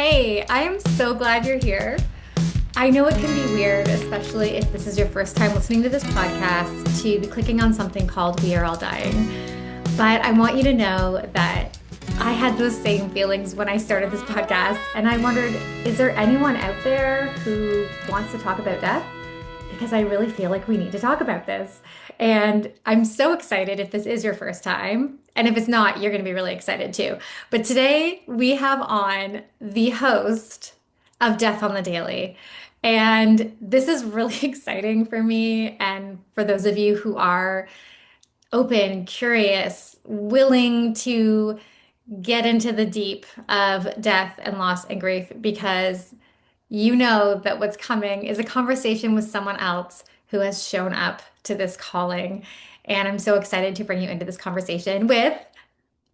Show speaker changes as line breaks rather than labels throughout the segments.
Hey, I am so glad you're here. I know it can be weird, especially if this is your first time listening to this podcast, to be clicking on something called We Are All Dying. But I want you to know that I had those same feelings when I started this podcast, and I wondered, is there anyone out there who wants to talk about death? Because I really feel like we need to talk about this. And I'm so excited if this is your first time. And if it's not, you're going to be really excited too. But today we have on the host of Death on the Daily. And this is really exciting for me and for those of you who are open, curious, willing to get into the deep of death and loss and grief because you know that what's coming is a conversation with someone else who has shown up to this calling. And I'm so excited to bring you into this conversation with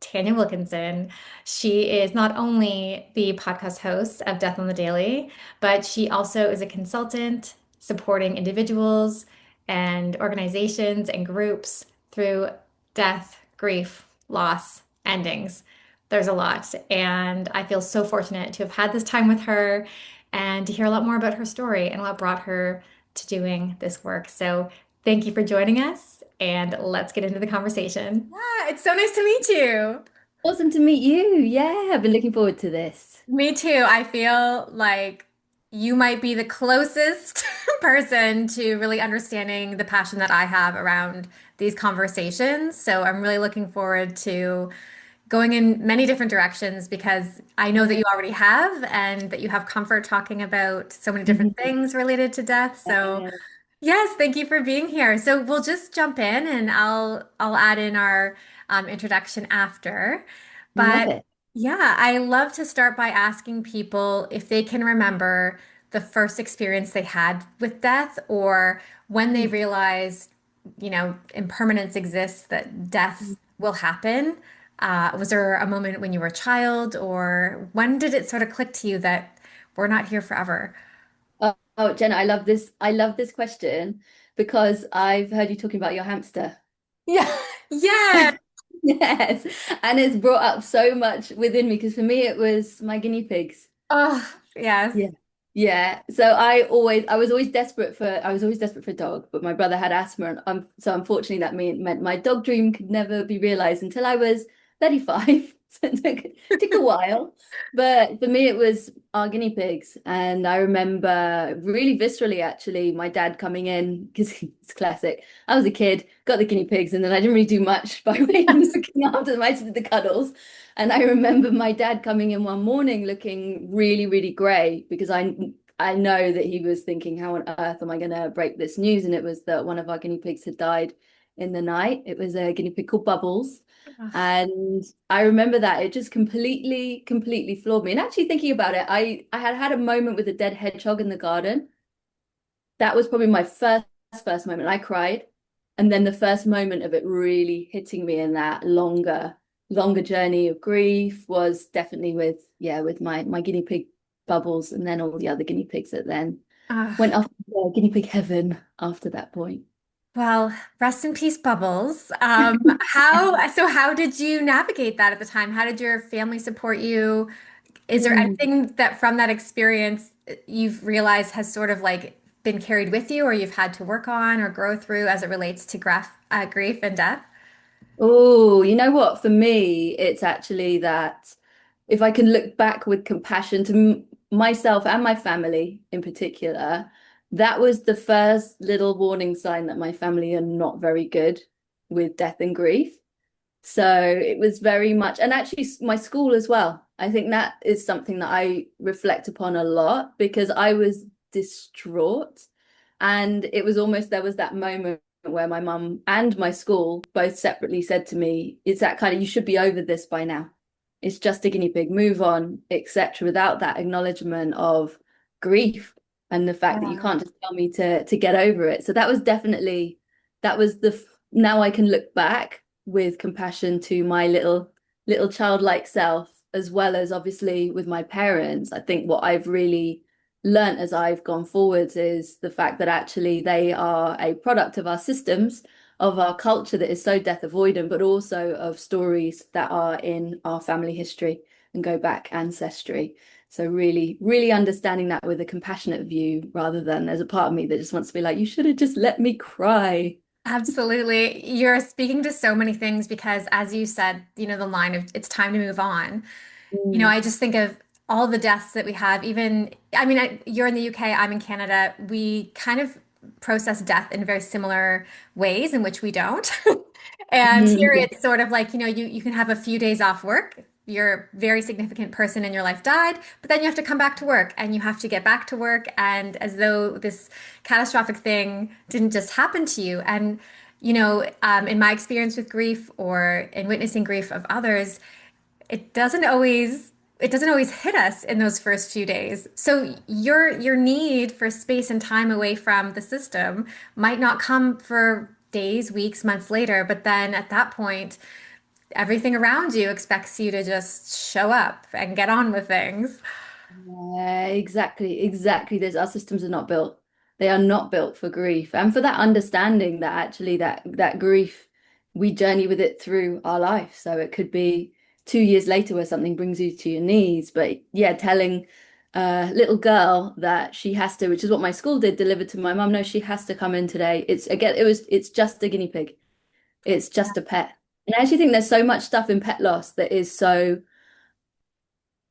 Tanya Wilkinson. She is not only the podcast host of Death on the Daily, but she also is a consultant supporting individuals and organizations and groups through death, grief, loss, endings. There's a lot. And I feel so fortunate to have had this time with her and to hear a lot more about her story and what brought her to doing this work. So thank you for joining us, and let's get into the conversation. Yeah, it's so nice to meet you.
Awesome to meet you. Yeah, I've been looking forward to this.
Me too. I feel like you might be the closest person to really understanding the passion that I have around these conversations. So I'm really looking forward to going in many different directions because I know that you already have and that you have comfort talking about so many different things related to death. So
Yeah,
yes, thank you for being here. So we'll just jump in and I'll add in our introduction after.
love
But
it.
yeah, I love to start by asking people if they can remember the first experience they had with death or when they
Mm.
realized, impermanence exists, that death will happen. Was there a moment when you were a child, or when did it sort of click to you that we're not here forever?
Jenna, I love this. I love this question because I've heard you talking about your hamster.
Yeah. Yeah.
Yes, and it's brought up so much within me because for me it was my guinea pigs.
Oh, yes.
Yeah. Yeah. So I was always desperate for a dog, but my brother had asthma and so unfortunately meant my dog dream could never be realized until I was 35. So it took a while. But for me it was our guinea pigs. And I remember really viscerally actually my dad coming in because it's classic. I was a kid, got the guinea pigs, and then I didn't really do much by way of looking after them. I just did the cuddles. And I remember my dad coming in one morning looking really, really grey because I know that he was thinking, how on earth am I going to break this news? And it was that one of our guinea pigs had died in the night. It was a guinea pig called Bubbles. And I remember that it just completely floored me. And actually thinking about it, I had had a moment with a dead hedgehog in the garden. That was probably my first moment. I cried. And then the first moment of it really hitting me in that longer journey of grief was definitely with my guinea pig Bubbles, and then all the other guinea pigs that then went
Ah,
off to guinea pig heaven after that point.
well, rest in peace, Bubbles. How did you navigate that at the time? How did your family support you? Is there
Mm.
anything that from that experience you've realized has sort of like been carried with you or you've had to work on or grow through as it relates to grief and death?
Oh, you know what? For me, it's actually that if I can look back with compassion to myself and my family in particular, that was the first little warning sign that my family are not very good with death and grief. So it was very much, and actually my school as well. I think that is something that I reflect upon a lot because I was distraught. And it was almost there was that moment where my mum and my school both separately said to me, it's that kind of, you should be over this by now. It's just a guinea pig, move on, etc., without that acknowledgement of grief and the fact that you
Yeah.
can't just tell me to get over it. So that was definitely that was now I can look back with compassion to my little childlike self, as well as obviously with my parents. I think what I've really learned as I've gone forwards is the fact that actually they are a product of our systems, of our culture that is so death avoidant, but also of stories that are in our family history and go back ancestry. So really, really understanding that with a compassionate view rather than there's a part of me that just wants to be like, you should have just let me cry.
Absolutely. You're speaking to so many things because, as you said, the line of it's time to move on.
Mm.
I just think of all the deaths that we have, even, I mean, you're in the UK, I'm in Canada. We kind of process death in very similar ways in which we don't. And here
Yeah.
it's sort of like, you can have a few days off work. Your very significant person in your life died, but then you have to come back to work and you have to get back to work. And as though this catastrophic thing didn't just happen to you. And, in my experience with grief or in witnessing grief of others, it doesn't always it doesn't always hit us in those first few days. So your need for space and time away from the system might not come for days, weeks, months later, but then at that point, everything around you expects you to just show up and get on with things.
Yeah, exactly, exactly. There's our systems are not built. They are not built for grief and for that understanding that actually that grief, we journey with it through our life. So it could be 2 years later where something brings you to your knees. But yeah, telling a little girl that she has to, which is what my school did, delivered to my mum, no, she has to come in today. It's just a guinea pig. It's just a pet. And I actually think there's so much stuff in pet loss that is so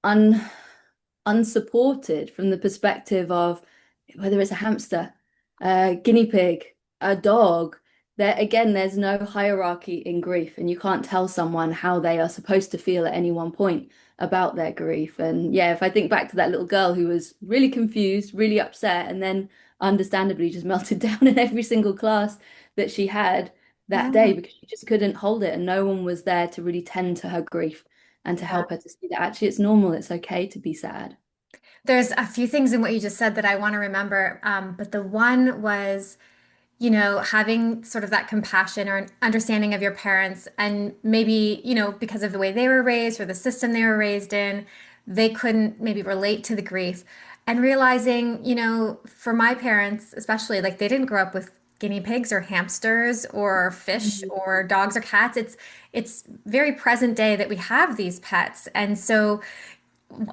un unsupported from the perspective of whether it's a hamster, a guinea pig, a dog. There again, there's no hierarchy in grief, and you can't tell someone how they are supposed to feel at any one point about their grief. And yeah, if I think back to that little girl who was really confused, really upset, and then understandably just melted down in every single class that she had that day
Yeah.
because she just couldn't hold it, and no one was there to really tend to her grief and to
Yeah.
help her to see that actually it's normal, it's okay to be sad.
There's a few things in what you just said that I want to remember, but the one was having sort of that compassion or an understanding of your parents, and maybe, because of the way they were raised or the system they were raised in, they couldn't maybe relate to the grief. And realizing, for my parents, especially, like they didn't grow up with guinea pigs or hamsters or fish
Mhm.
or dogs or cats. It's very present day that we have these pets. And so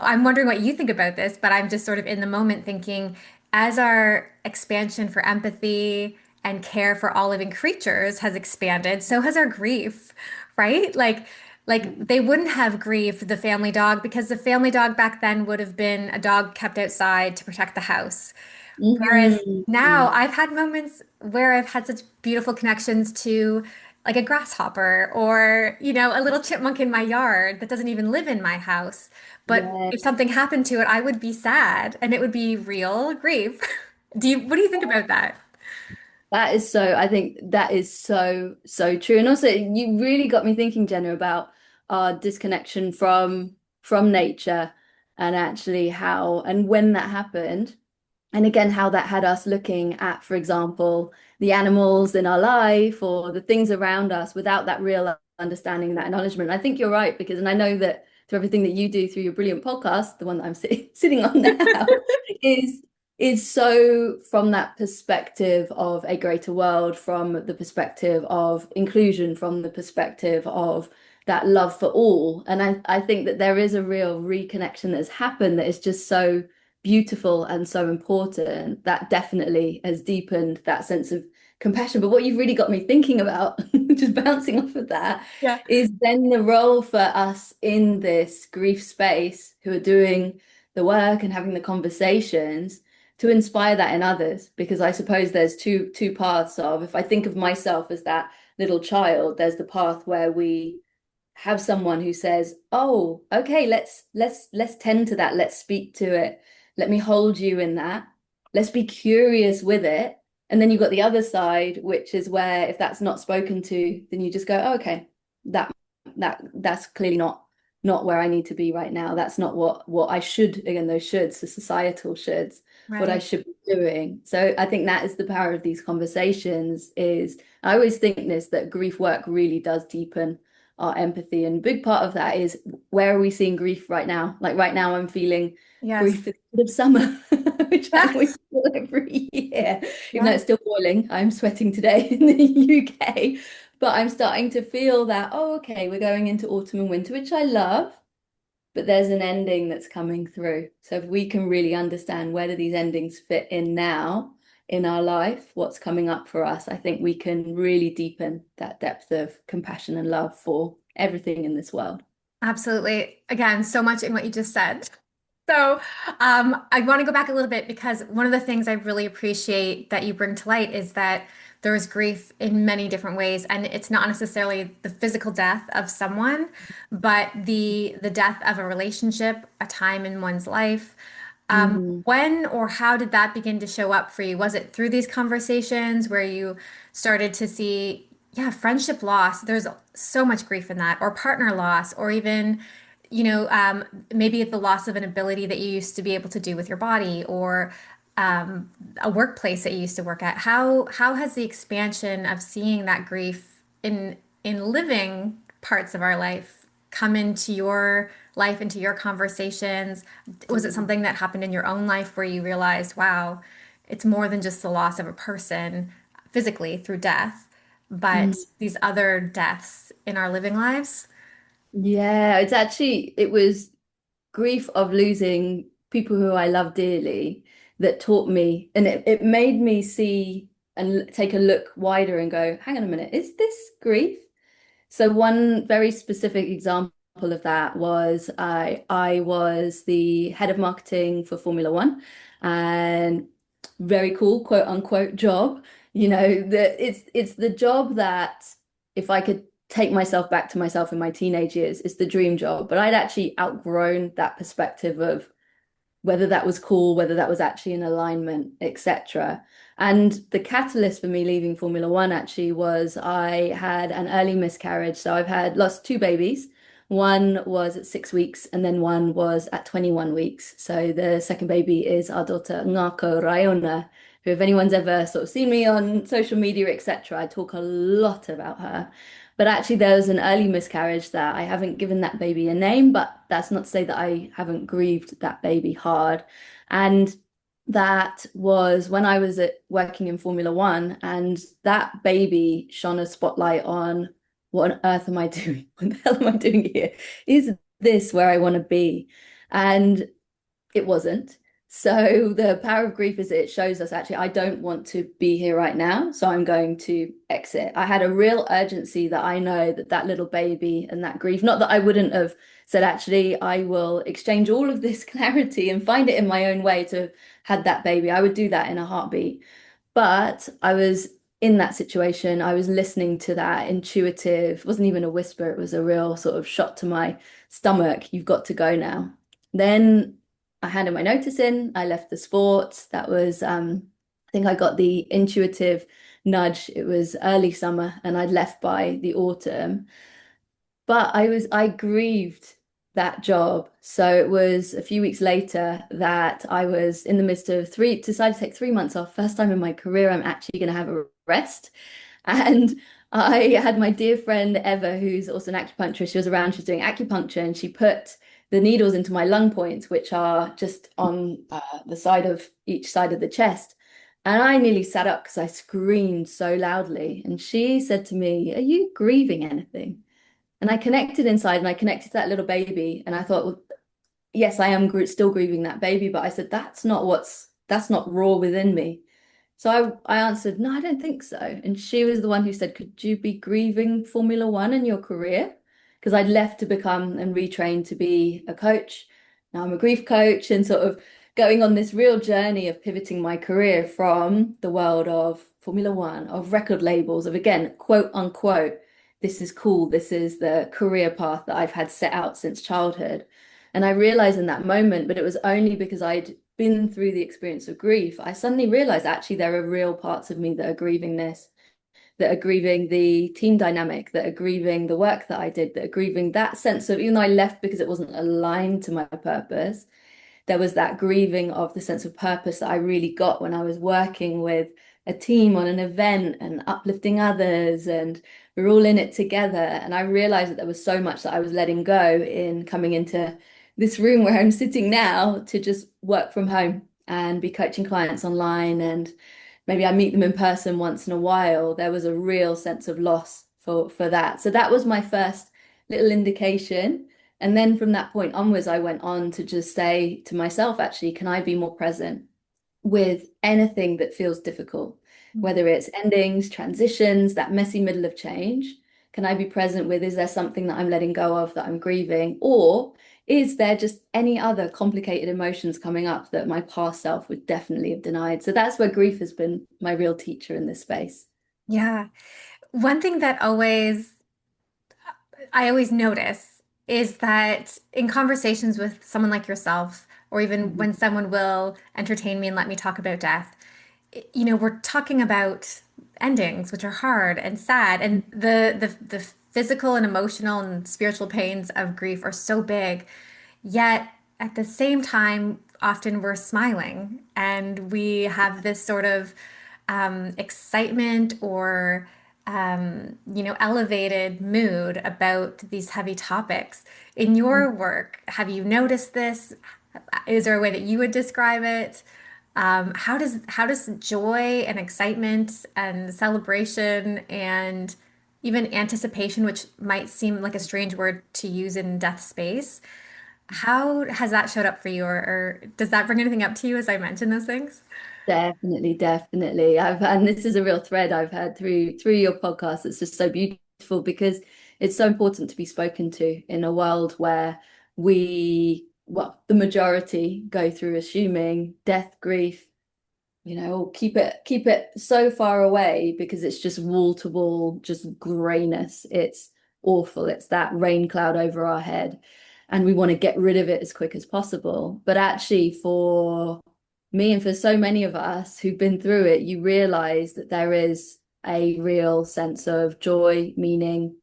I'm wondering what you think about this, but I'm just sort of in the moment thinking, as our expansion for empathy and care for all living creatures has expanded, so has our grief, right? Like they wouldn't have grieved the family dog because the family dog back then would have been a dog kept outside to protect the house. Whereas now
Mhm.
I've had moments where I've had such beautiful connections to like a grasshopper or, a little chipmunk in my yard that doesn't even live in my house. But
Yeah.
if something happened to it, I would be sad and it would be real grief. What do you think about that?
That is so, I think that is so, so true. And also you really got me thinking, Jenna, about our disconnection from nature and actually how and when that happened. And again, how that had us looking at, for example, the animals in our life or the things around us without that real understanding, that acknowledgement. I think you're right because, and I know that through everything that you do through your brilliant podcast, the one that I'm sitting on now, is is so from that perspective of a greater world, from the perspective of inclusion, from the perspective of that love for all. And I think that there is a real reconnection that has happened that is just so beautiful and so important that definitely has deepened that sense of compassion. But what you've really got me thinking about, just bouncing off of that,
Yeah.
is then the role for us in this grief space who are doing the work and having the conversations to inspire that in others. Because I suppose there's two paths of, if I think of myself as that little child, there's the path where we have someone who says, "Oh, okay, let's tend to that. Let's speak to it. Let me hold you in that. Let's be curious with it." And then you've got the other side, which is where if that's not spoken to, then you just go, "Oh, okay, that that's clearly not where I need to be right now. That's not what I should, again, those shoulds, the societal shoulds, what I
Right.
should be doing." So I think that is the power of these conversations is I always think this that grief work really does deepen our empathy. And a big part of that is where are we seeing grief right now? Like right now, I'm feeling
Yes.
grief at the end of summer, which I always
Yes.
feel every year. Even though
Yeah.
it's still boiling, I'm sweating today in the UK. But I'm starting to feel that, oh, okay, we're going into autumn and winter, which I love. but there's an ending that's coming through. So if we can really understand where do these endings fit in now in our life, what's coming up for us, I think we can really deepen that depth of compassion and love for everything in this world.
Absolutely. Again, so much in what you just said. So, I want to go back a little bit because one of the things I really appreciate that you bring to light is that there is grief in many different ways, and it's not necessarily the physical death of someone, but the death of a relationship, a time in one's life.
Mhm.
When or how did that begin to show up for you? Was it through these conversations where you started to see, yeah, friendship loss? There's so much grief in that, or partner loss, or even, maybe the loss of an ability that you used to be able to do with your body, or a workplace that you used to work at. How has the expansion of seeing that grief in living parts of our life come into your life, into your conversations? Was it
Mm.
something that happened in your own life where you realized, wow, it's more than just the loss of a person physically through death, but
Mm.
these other deaths in our living lives?
Yeah, it was grief of losing people who I love dearly that taught me, and it made me see and take a look wider and go, hang on a minute, is this grief? So one very specific example of that was I was the head of marketing for Formula One, and very cool quote unquote job. You know, that it's the job that if I could take myself back to myself in my teenage years, it's the dream job. But I'd actually outgrown that perspective of whether that was cool, whether that was actually in alignment, etc. And the catalyst for me leaving Formula One actually was I had an early miscarriage. So I've had lost two babies. One was at 6 weeks, and then one was at 21 weeks. So the second baby is our daughter Ngako Rayona, who, if anyone's ever sort of seen me on social media, etc., I talk a lot about her. But actually, there was an early miscarriage that I haven't given that baby a name, but that's not to say that I haven't grieved that baby hard. And that was when I was working in Formula One, and that baby shone a spotlight on what on earth am I doing? What the hell am I doing here? Is this where I want to be? And it wasn't. So the power of grief is it shows us actually, I don't want to be here right now, so I'm going to exit. I had a real urgency that I know that that little baby and that grief, not that I wouldn't have said, actually, I will exchange all of this clarity and find it in my own way to have had that baby. I would do that in a heartbeat. But I was in that situation. I was listening to that intuitive, wasn't even a whisper, it was a real sort of shot to my stomach. You've got to go now. Then I handed my notice in. I left the sport. That was, I think I got the intuitive nudge. It was early summer and I'd left by the autumn. But I grieved that job. So it was a few weeks later that I was in the midst of decided to take 3 months off. First time in my career, I'm actually going to have a rest. And I had my dear friend Eva, who's also an acupuncturist. She was around, she was doing acupuncture, and she put the needles into my lung points, which are just on the side of each side of the chest. And I nearly sat up because I screamed so loudly. And she said to me, "Are you grieving anything?" And I connected inside and I connected to that little baby. And I thought, well, yes, I am still grieving that baby. But I said, that's not raw within me. So I answered, no, I don't think so. And she was the one who said, could you be grieving Formula One in your career? Because I'd left to become and retrain to be a coach. Now I'm a grief coach and sort of going on this real journey of pivoting my career from the world of Formula One, of record labels, of again, quote unquote, this is cool. This is the career path that I've had set out since childhood. And I realized in that moment, but it was only because I'd been through the experience of grief, I suddenly realized actually there are real parts of me that are grieving this, that are grieving the team dynamic, that are grieving the work that I did, that are grieving that sense of, even though I left because it wasn't aligned to my purpose, there was that grieving of the sense of purpose that I really got when I was working with a team on an event and uplifting others, and we're all in it together. And I realized that there was so much that I was letting go in coming into this room where I'm sitting now to just work from home and be coaching clients online, and maybe I meet them in person once in a while. There was a real sense of loss for that. So that was my first little indication And then from that point onwards, I went on to just say to myself, actually, can I be more present with anything that feels difficult, whether it's endings, transitions, that messy middle of change? Can I be present with, is there something that I'm letting go of that I'm grieving? Or is there just any other complicated emotions coming up that my past self would definitely have denied? So that's where grief has been my real teacher in this space.
Yeah. One thing that I always notice is that in conversations with someone like yourself, or even
Mhm.
when someone will entertain me and let me talk about death, we're talking about endings, which are hard and sad, and the physical and emotional and spiritual pains of grief are so big. Yet at the same time, often we're smiling and we have this sort of excitement or elevated mood about these heavy topics. In your work, have you noticed this? Is there a way that you would describe it? How does joy and excitement and celebration and even anticipation, which might seem like a strange word to use in death space, how has that showed up for you, or does that bring anything up to you as I mention those things?
Definitely, definitely. And this is a real thread I've had through your podcast. It's just so beautiful because it's so important to be spoken to in a world where well, the majority go through assuming death, grief, keep it so far away because it's just wall to wall, just grayness. It's awful. It's that rain cloud over our head, and we want to get rid of it as quick as possible. But actually, for me and for so many of us who've been through it, you realize that there is a real sense of joy, meaning,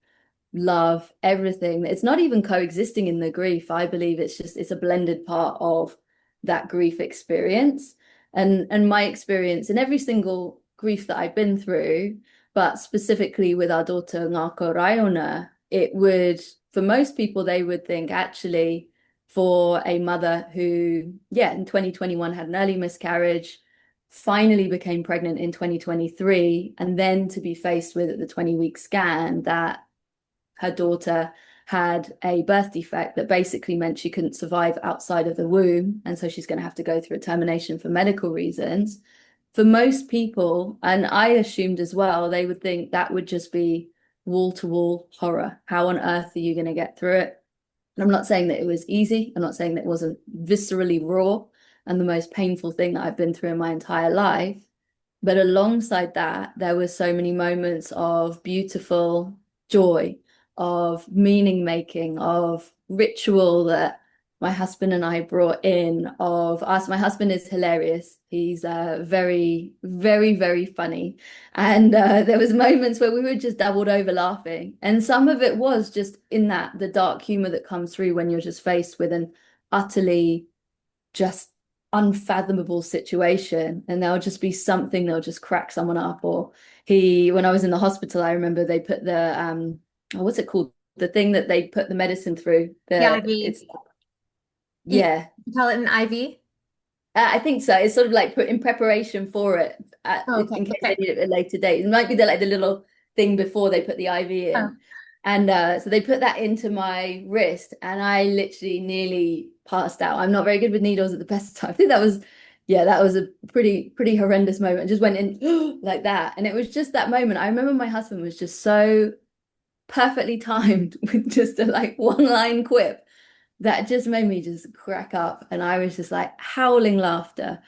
love, everything. It's not even coexisting in the grief. I believe it's a blended part of that grief experience. And my experience in every single grief that I've been through, but specifically with our daughter Ngako Rayona, it would, for most people, they would think actually for a mother who, yeah, in 2021 had an early miscarriage, finally became pregnant in 2023, and then to be faced with at the 20-week scan that her daughter had a birth defect that basically meant she couldn't survive outside of the womb. And so she's going to have to go through a termination for medical reasons. For most people, and I assumed as well, they would think that would just be wall to wall horror. How on earth are you going to get through it? And I'm not saying that it was easy. I'm not saying that it wasn't viscerally raw and the most painful thing that I've been through in my entire life. But alongside that, there were so many moments of beautiful joy, of meaning making, of ritual that my husband and I brought in, of us. My husband is hilarious. He's very, very, very funny. And there was moments where we were just doubled over laughing. And some of it was just in the dark humor that comes through when you're just faced with an utterly just unfathomable situation, and there'll just be something that'll just crack someone up. Or when I was in the hospital, I remember they put the what's it called, the thing that they put the medicine through,
The
the
IV.
it's
You
yeah,
call it an IV?
I think so. It's sort of like put in preparation for it,
Oh, okay.
in case they
Okay.
need it at a later date. It might be the little thing before they put the IV
Oh,
in. And so they put that into my wrist, and I literally nearly passed out. I'm not very good with needles at the best of time. I think that was a pretty horrendous moment. Just went in like that. And it was just that moment. I remember my husband was just so perfectly timed with just a like one line quip that just made me just crack up. And I was just like howling laughter.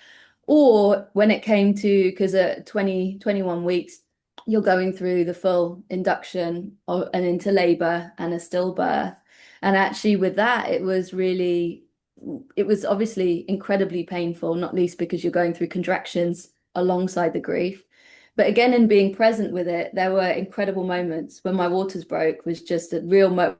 Or when it came to, because at 21 weeks, you're going through the full induction and into labor and a stillbirth. And actually, with that, it was obviously incredibly painful, not least because you're going through contractions alongside the grief. But again, in being present with it, there were incredible moments when my waters broke, was just a real moment.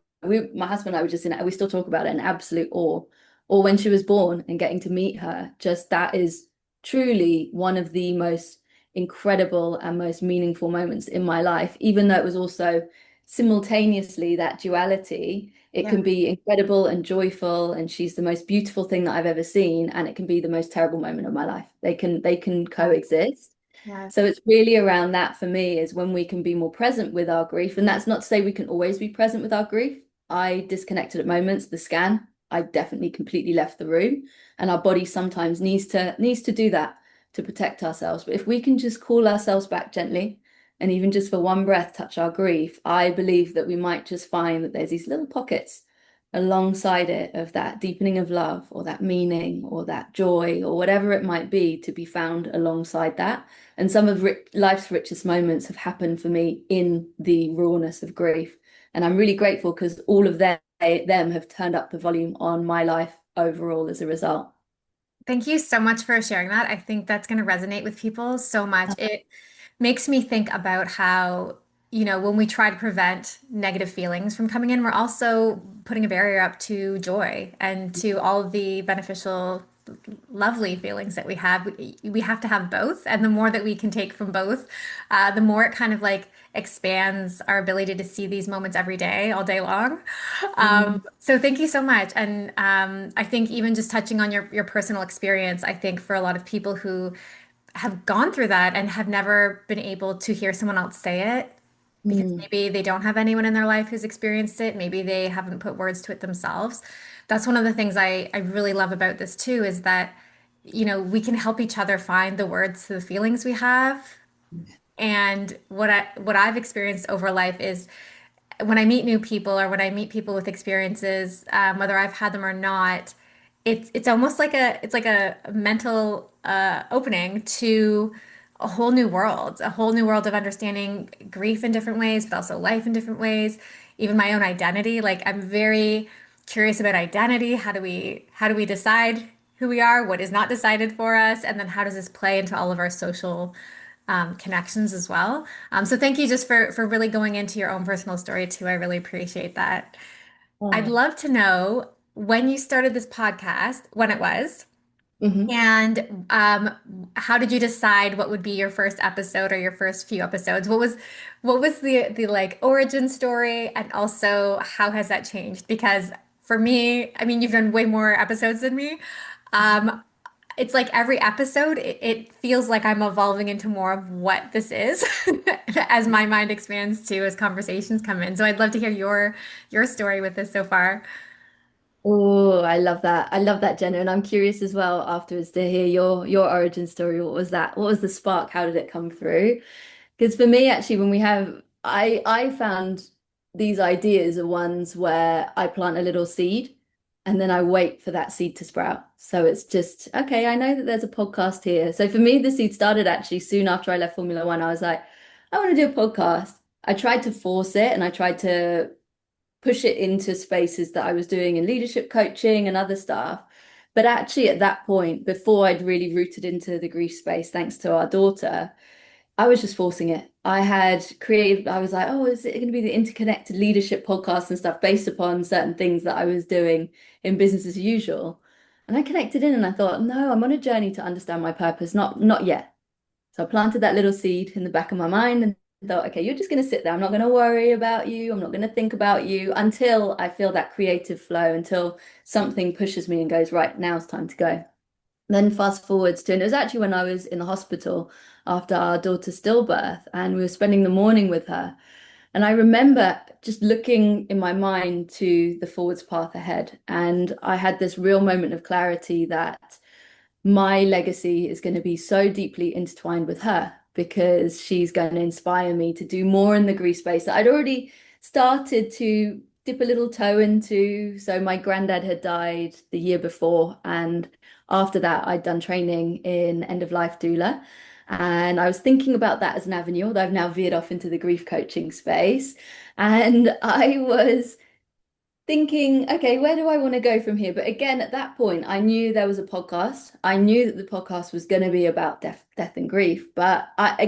My husband and I were just we still talk about it in absolute awe. Or when she was born and getting to meet her, just that is truly one of the most incredible and most meaningful moments in my life, even though it was also simultaneously that duality. It
yeah.
can be incredible and joyful, and she's the most beautiful thing that I've ever seen, and it can be the most terrible moment of my life. They can coexist.
Yes.
So it's really around that for me, is when we can be more present with our grief. And that's not to say we can always be present with our grief. I disconnected at moments. The scan, I definitely completely left the room, and our body sometimes needs to do that to protect ourselves. But if we can just call ourselves back gently, and even just for one breath, touch our grief, I believe that we might just find that there's these little pockets alongside it of that deepening of love or that meaning or that joy or whatever it might be to be found alongside that. And some of life's richest moments have happened for me in the rawness of grief. And I'm really grateful because all of them have turned up the volume on my life overall as a result.
Thank you so much for sharing that. I think that's going to resonate with people so much. It makes me think about how, when we try to prevent negative feelings from coming in, we're also putting a barrier up to joy and to all of the beneficial, lovely feelings that we have. We have to have both. And the more that we can take from both, the more it kind of like expands our ability to see these moments every day, all day long.
Mm,
So thank you so much. And I think even just touching on your personal experience, I think for a lot of people who have gone through that and have never been able to hear someone else say it, because
mm,
maybe they don't have anyone in their life who's experienced it, maybe they haven't put words to it themselves. That's one of the things I really love about this too, is that, we can help each other find the words to the feelings we have. And what I've experienced over life is when I meet new people or when I meet people with experiences, whether I've had them or not, it's almost like a mental opening to a whole new world of understanding grief in different ways, but also life in different ways, even my own identity. Like I'm very curious about identity. How do we decide who we are? What is not decided for us? And then how does this play into all of our social connections as well. So thank you just for really going into your own personal story too. I really appreciate that. I'd
oh.
love to know when you started this podcast, when it was,
Mhm.
and how did you decide what would be your first episode or your first few episodes? What was the like origin story, and also how has that changed? Because for me, I mean, you've done way more episodes than me. Um, it's like every episode, it feels like I'm evolving into more of what this is as my mind expands too, as conversations come in. So I'd love to hear your story with this so far.
Oh, I love that. I love that, Jenna. And I'm curious as well afterwards to hear your origin story. What was that? What was the spark? How did it come through? Because for me, actually, when we have, I found these ideas are ones where I plant a little seed and then I wait for that seed to sprout. So it's just, okay, I know that there's a podcast here. So for me, the seed started actually soon after I left Formula One. I was like, I want to do a podcast. I tried to force it and I tried to push it into spaces that I was doing in leadership coaching and other stuff. But actually, at that point, before I'd really rooted into the grief space, thanks to our daughter, I was just forcing it. I had created, I was like, oh, is it going to be the interconnected leadership podcast and stuff based upon certain things that I was doing in business as usual? And I connected in and I thought, no, I'm on a journey to understand my purpose, not yet. So I planted that little seed in the back of my mind and thought, okay, you're just going to sit there. I'm not going to worry about you. I'm not going to think about you until I feel that creative flow, until something pushes me and goes, right, now it's time to go. Then fast forwards to, and it was actually when I was in the hospital after our daughter's stillbirth, and we were spending the morning with her. And I remember just looking in my mind to the forwards path ahead. And I had this real moment of clarity that my legacy is going to be so deeply intertwined with her because she's going to inspire me to do more in the grief space that I'd already started to dip a little toe into. So my granddad had died the year before, and after that, I'd done training in end of life doula. And I was thinking about that as an avenue, although I've now veered off into the grief coaching space. And I was thinking, okay, where do I want to go from here? But again, at that point, I knew there was a podcast. I knew that the podcast was going to be about death and grief. But I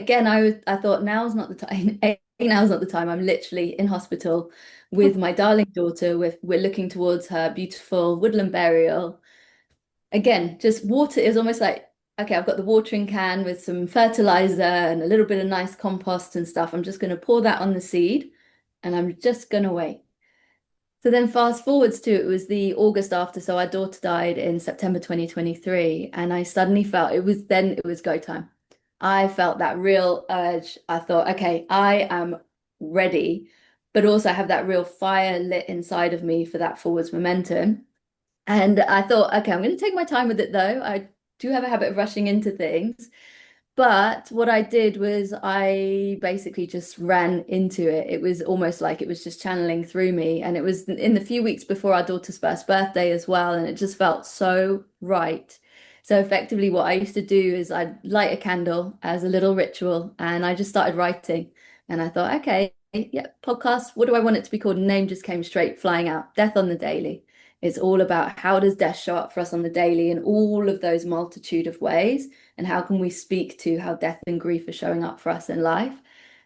thought now's not the time. Now's not the time. I'm literally in hospital with my darling daughter. We're looking towards her beautiful woodland burial. Again, just water is almost like, okay, I've got the watering can with some fertilizer and a little bit of nice compost and stuff. I'm just going to pour that on the seed and I'm just going to wait. So then fast forwards to it was the August after. So our daughter died in September 2023. And I suddenly felt it was go time. I felt that real urge. I thought, okay, I am ready but also have that real fire lit inside of me for that forwards momentum. And I thought, okay, I'm going to take my time with it though. I do have a habit of rushing into things. But what I did was I basically just ran into it. It was almost like it was just channeling through me. And it was in the few weeks before our daughter's first birthday as well. And it just felt so right. So effectively, what I used to do is I'd light a candle as a little ritual and I just started writing. And I thought, okay, yeah, podcast, what do I want it to be called? And name just came straight flying out. Death on the Daily. It's all about how does death show up for us on the daily in all of those multitude of ways, and how can we speak to how death and grief are showing up for us in life.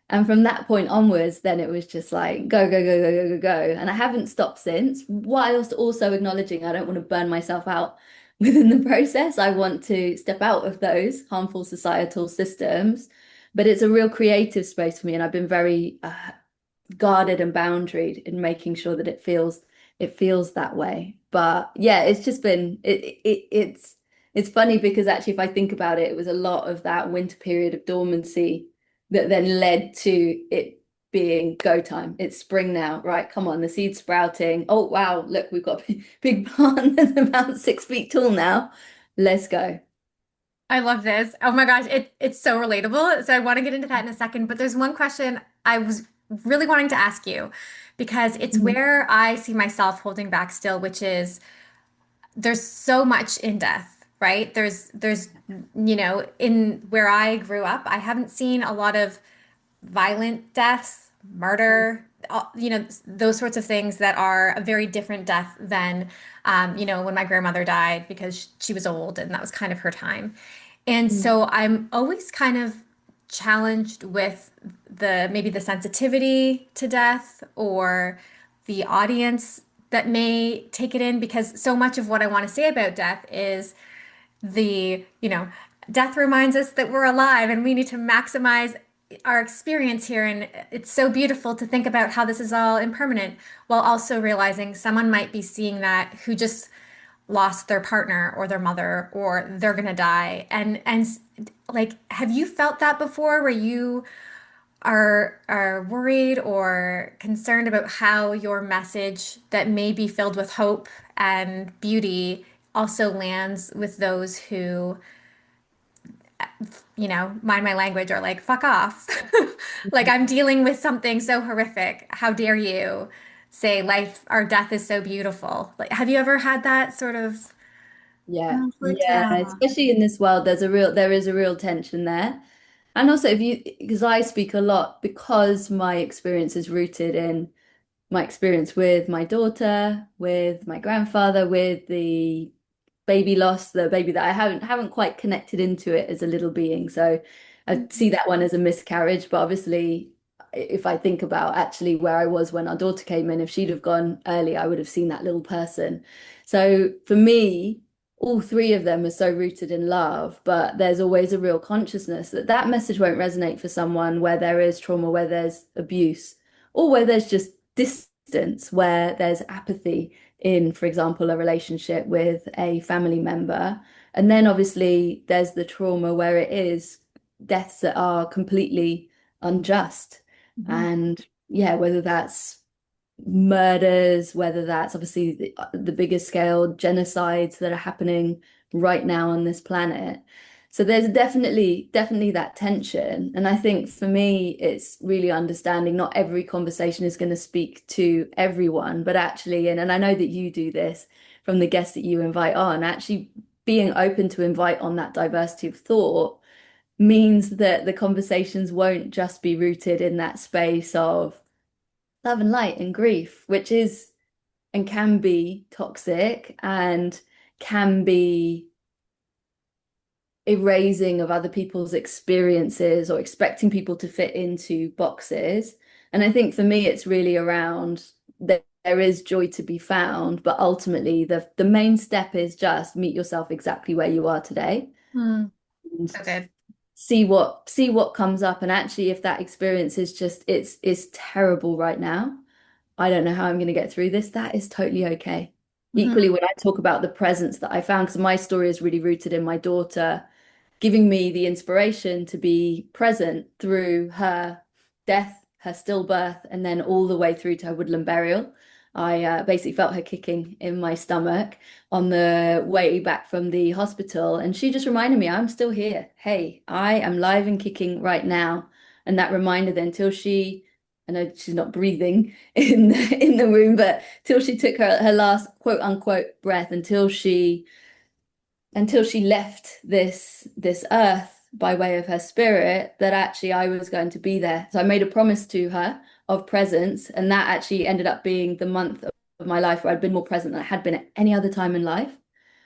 And from that point onwards, then it was just like go, go, go, go, go, go, go. And I haven't stopped since, whilst also acknowledging I don't want to burn myself out within the process. I want to step out of those harmful societal systems. But it's a real creative space for me, and I've been very guarded and boundaried in making sure that it feels that way. But yeah, it's just been it's funny because actually if I think about it, it was a lot of that winter period of dormancy that then led to it being go time. It's spring now, right? Come on, the seed's sprouting. Oh wow, look, we've got a big plant that's about 6 feet tall now. Let's go.
I love this. Oh my gosh, it's so relatable. So I want to get into that in a second, but there's one question I was really wanting to ask you because it's
Mhm.
where I see myself holding back still, which is there's so much in death, right? There's in where I grew up, I haven't seen a lot of violent deaths, murder, those sorts of things that are a very different death than, when my grandmother died because she was old and that was kind of her time. And
Mhm.
so I'm always kind of challenged with maybe the sensitivity to death or the audience that may take it in because so much of what I want to say about death is death reminds us that we're alive and we need to maximize our experience here. And it's so beautiful to think about how this is all impermanent while also realizing someone might be seeing that who just lost their partner or their mother or they're gonna die. And like, have you felt that before where you are worried or concerned about how your message that may be filled with hope and beauty also lands with those who mind my language, or like, fuck off. Like, I'm dealing with something so horrific. How dare you say life or death is so beautiful? Like, have you ever had that sort of
Yeah,
conflict?
yeah,
Yeah.
especially in this world, there is a real tension there. And also if you because I speak a lot because my experience is rooted in my experience with my daughter, with my grandfather, with the baby loss, the baby that I haven't quite connected into it as a little being. So I see that one as a miscarriage. But obviously, if I think about actually where I was when our daughter came in, if she'd have gone early, I would have seen that little person. So for me, all three of them are so rooted in love, but there's always a real consciousness that that message won't resonate for someone where there is trauma, where there's abuse, or where there's just distance, where there's apathy in, for example, a relationship with a family member. And then obviously there's the trauma where it is deaths that are completely unjust.
Mhm.
And yeah, whether that's murders, whether that's obviously the bigger scale genocides that are happening right now on this planet. So there's definitely that tension. And I think for me, it's really understanding not every conversation is going to speak to everyone, but actually, and I know that you do this from the guests that you invite on, actually being open to invite on that diversity of thought means that the conversations won't just be rooted in that space of love and light and grief, which is and can be toxic and can be erasing of other people's experiences or expecting people to fit into boxes. And I think for me, it's really around there is joy to be found, but ultimately the main step is just meet yourself exactly where you are today
Hmm.
and
So good.
see what comes up. And actually, if that experience is just it's terrible right now, I don't know how I'm going to get through this. That is totally okay. Equally,
Mhm.
when I talk about the presence that I found, because my story is really rooted in my daughter, giving me the inspiration to be present through her death, her stillbirth and then all the way through to her woodland burial. I basically felt her kicking in my stomach on the way back from the hospital, and she just reminded me, I'm still here. Hey, I am live and kicking right now. And that reminder then till she, I know she's not breathing in the room, but till she took her last quote unquote breath, until she left this earth by way of her spirit, that actually I was going to be there. So I made a promise to her of presence, and that actually ended up being the month of my life where I'd been more present than I had been at any other time in life.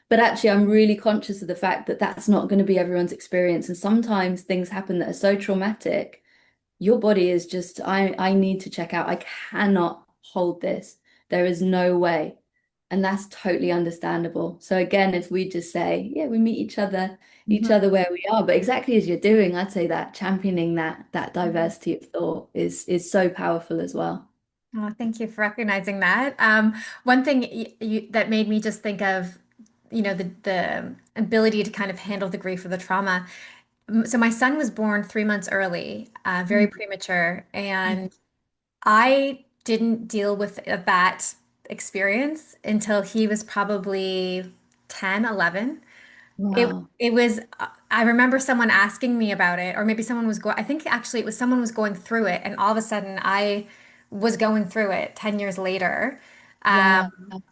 But actually, I'm really conscious of the fact that that's not going to be everyone's experience. And sometimes things happen that are so traumatic, your body is just, I need to check out. I cannot hold this. There is no way. And that's totally understandable. So again, if we just say, yeah, we meet each
Mhm.
other where we are, but exactly as you're doing, I'd say that championing that diversity of thought is so powerful as well.
Oh, thank you for recognizing that. One thing that made me just think of, the ability to kind of handle the grief or the trauma. So my son was born 3 months early, very
Mm.
premature, and I didn't deal with that experience until he was probably 10, 11. It was I remember someone asking me about it, or maybe someone was going, I think actually it was someone was going through it, and all of a sudden I was going through it 10 years later. Um,
Wow.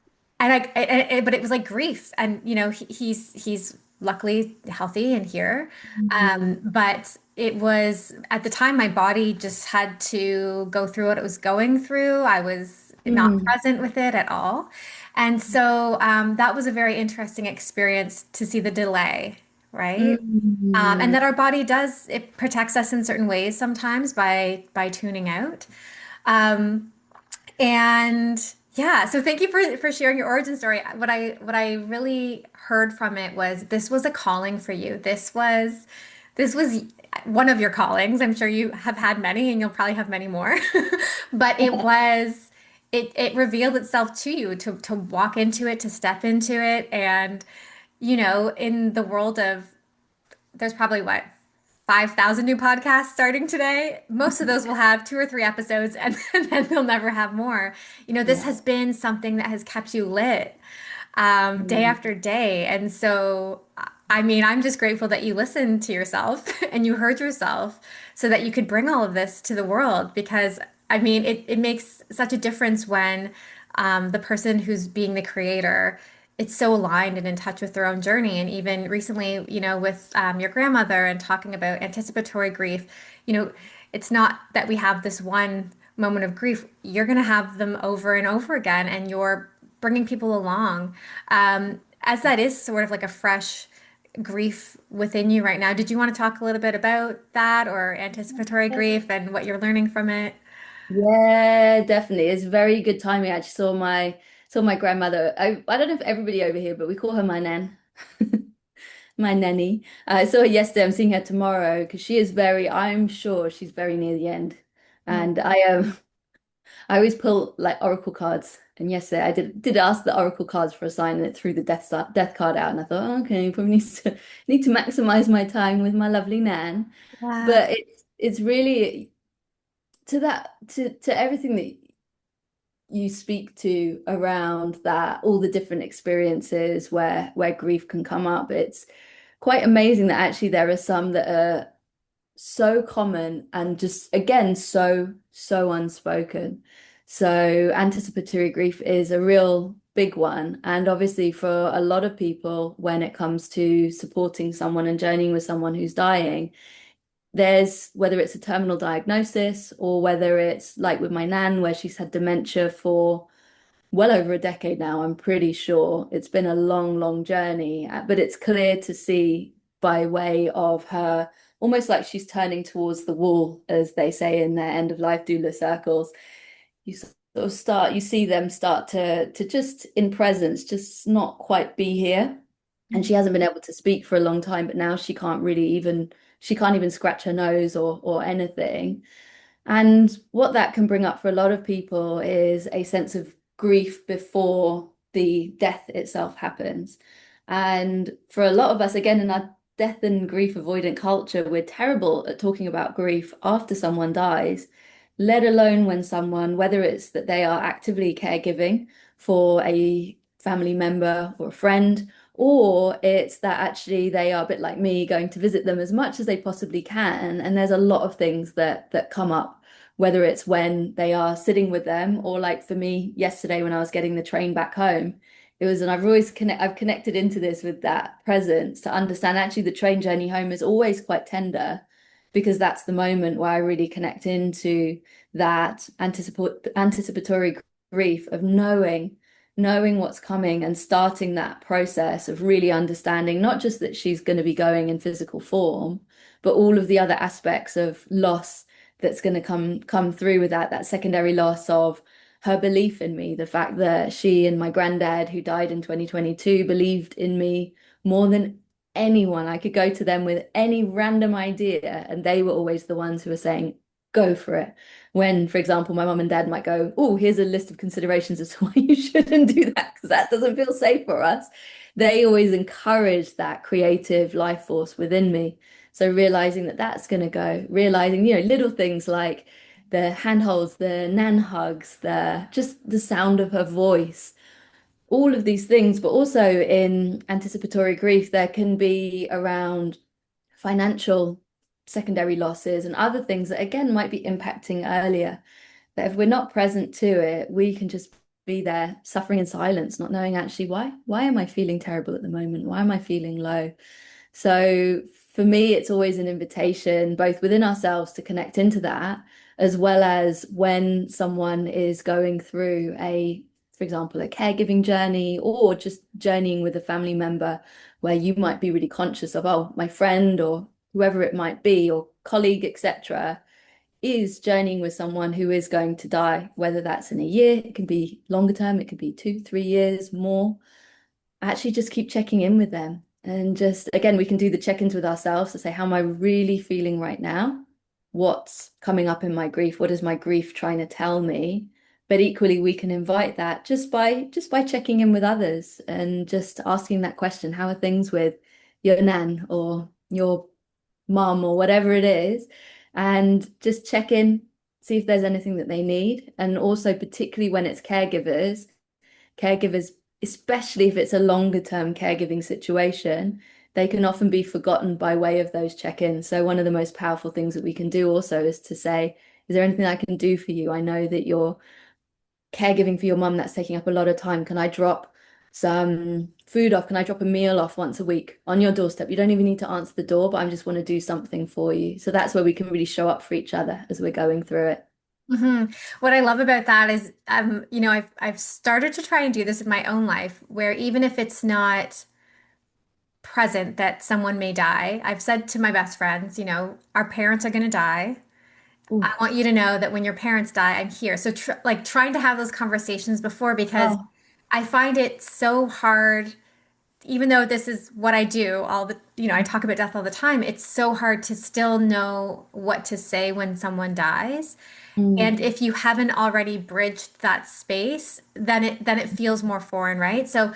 and but it was like grief, and he's luckily healthy and here.
Mm.
But it was at the time my body just had to go through what it was going through. I was not
Mm.
present with it at all. And so that was a very interesting experience to see the delay, right? And
Mm.
that our body does, it protects us in certain ways sometimes by tuning out. Um, and yeah, so thank you for sharing your origin story. What I really heard from it was this was a calling for you. This was one of your callings. I'm sure you have had many and you'll probably have many more. But it revealed itself to you to walk into it, to step into it. And in the world of, there's probably what, 5,000 new podcasts starting today. Most of those will have 2 or 3 episodes, and then they'll never have more. This
Yeah.
has been something that has kept you lit day
Mm.
after day. And so, I mean, I'm just grateful that you listened to yourself and you heard yourself so that you could bring all of this to the world. Because, I mean, it makes such a difference when the person who's being the creator, it's so aligned and in touch with their own journey. And even recently, with your grandmother and talking about anticipatory grief, you know, it's not that we have this one moment of grief. You're going to have them over and over again, and you're bringing people along. As that is sort of like a fresh grief within you right now, did you want to talk a little bit about that or anticipatory grief and what you're learning from it?
Yeah, definitely. It's very good timing. I actually saw my grandmother. I don't know if everybody over here, but we call her my nan, my nanny. I saw her yesterday. I'm seeing her tomorrow because she is very. I'm sure she's very near the end,
Mm.
and I always pull like oracle cards. And yesterday I did ask the oracle cards for a sign, and it threw the death card out. And I thought, oh, okay, probably need to maximize my time with my lovely nan.
Yes.
But it's really to everything that you speak to around that, all the different experiences where grief can come up. It's quite amazing that actually there are some that are so common and just again so unspoken. So anticipatory grief is a real big one. And obviously for a lot of people, when it comes to supporting someone and journeying with someone who's dying, there's whether it's a terminal diagnosis or whether it's like with my nan, where she's had dementia for well over a decade now. I'm pretty sure it's been a long, long journey, but it's clear to see by way of her almost like she's turning towards the wall, as they say in their end of life doula circles. You see them start to just in presence, just not quite be here. And she hasn't been able to speak for a long time, but now she can't even scratch her nose or anything. And what that can bring up for a lot of people is a sense of grief before the death itself happens. And for a lot of us, again, in our death and grief avoidant culture, we're terrible at talking about grief after someone dies let alone when someone, whether it's that they are actively caregiving for a family member or a friend, or it's that actually they are a bit like me, going to visit them as much as they possibly can. And there's a lot of things that come up, whether it's when they are sitting with them, or like for me yesterday when I was getting the train back home. It was, and I've connected into this with that presence to understand actually the train journey home is always quite tender, because that's the moment where I really connect into that anticipatory grief of knowing what's coming, and starting that process of really understanding not just that she's going to be going in physical form, but all of the other aspects of loss that's going to come through with that secondary loss of her belief in me, the fact that she and my granddad, who died in 2022, believed in me more than anyone. I could go to them with any random idea, and they were always the ones who were saying, go for it. When, for example, my mum and dad might go, oh, here's a list of considerations as to why you shouldn't do that because that doesn't feel safe for us. They always encourage that creative life force within me. So realizing that that's going to go, realizing, little things like the handholds, the nan hugs, the just the sound of her voice, all of these things, but also in anticipatory grief, there can be around financial secondary losses and other things that again might be impacting earlier. That if we're not present to it, we can just be there suffering in silence, not knowing actually why am I feeling terrible at the moment? Why am I feeling low? So for me, it's always an invitation, both within ourselves to connect into that, as well as when someone is going through for example, a caregiving journey or just journeying with a family member where you might be really conscious of, oh, my friend or whoever it might be, or colleague, etc., is journeying with someone who is going to die, whether that's in a year, it can be longer term, it could be 2, 3 years more. Actually just keep checking in with them. And just, again, we can do the check-ins with ourselves to say, how am I really feeling right now? What's coming up in my grief? What is my grief trying to tell me? But equally, we can invite that just by checking in with others and just asking that question, how are things with your nan or your mum or whatever it is? And just check in, see if there's anything that they need. And also, particularly when it's caregivers, especially if it's a longer term caregiving situation, they can often be forgotten by way of those check-ins. So one of the most powerful things that we can do also is to say, is there anything I can do for you? I know that you're caregiving for your mum, that's taking up a lot of time. Can I drop some food off? Can I drop a meal off once a week on your doorstep? You don't even need to answer the door, but I just want to do something for you. So that's where we can really show up for each other as we're going through it.
What I love about that is, I've started to try and do this in my own life, where even if it's not present that someone may die, I've said to my best friends, our parents are going to die.
Ooh.
I want you to know that when your parents die, I'm here. So tr like trying to have those conversations before, because
Oh.
I find it so hard, even though this is what I do I talk about death all the time. It's so hard to still know what to say when someone dies.
Mm.
And if you haven't already bridged that space, then it feels more foreign, right? So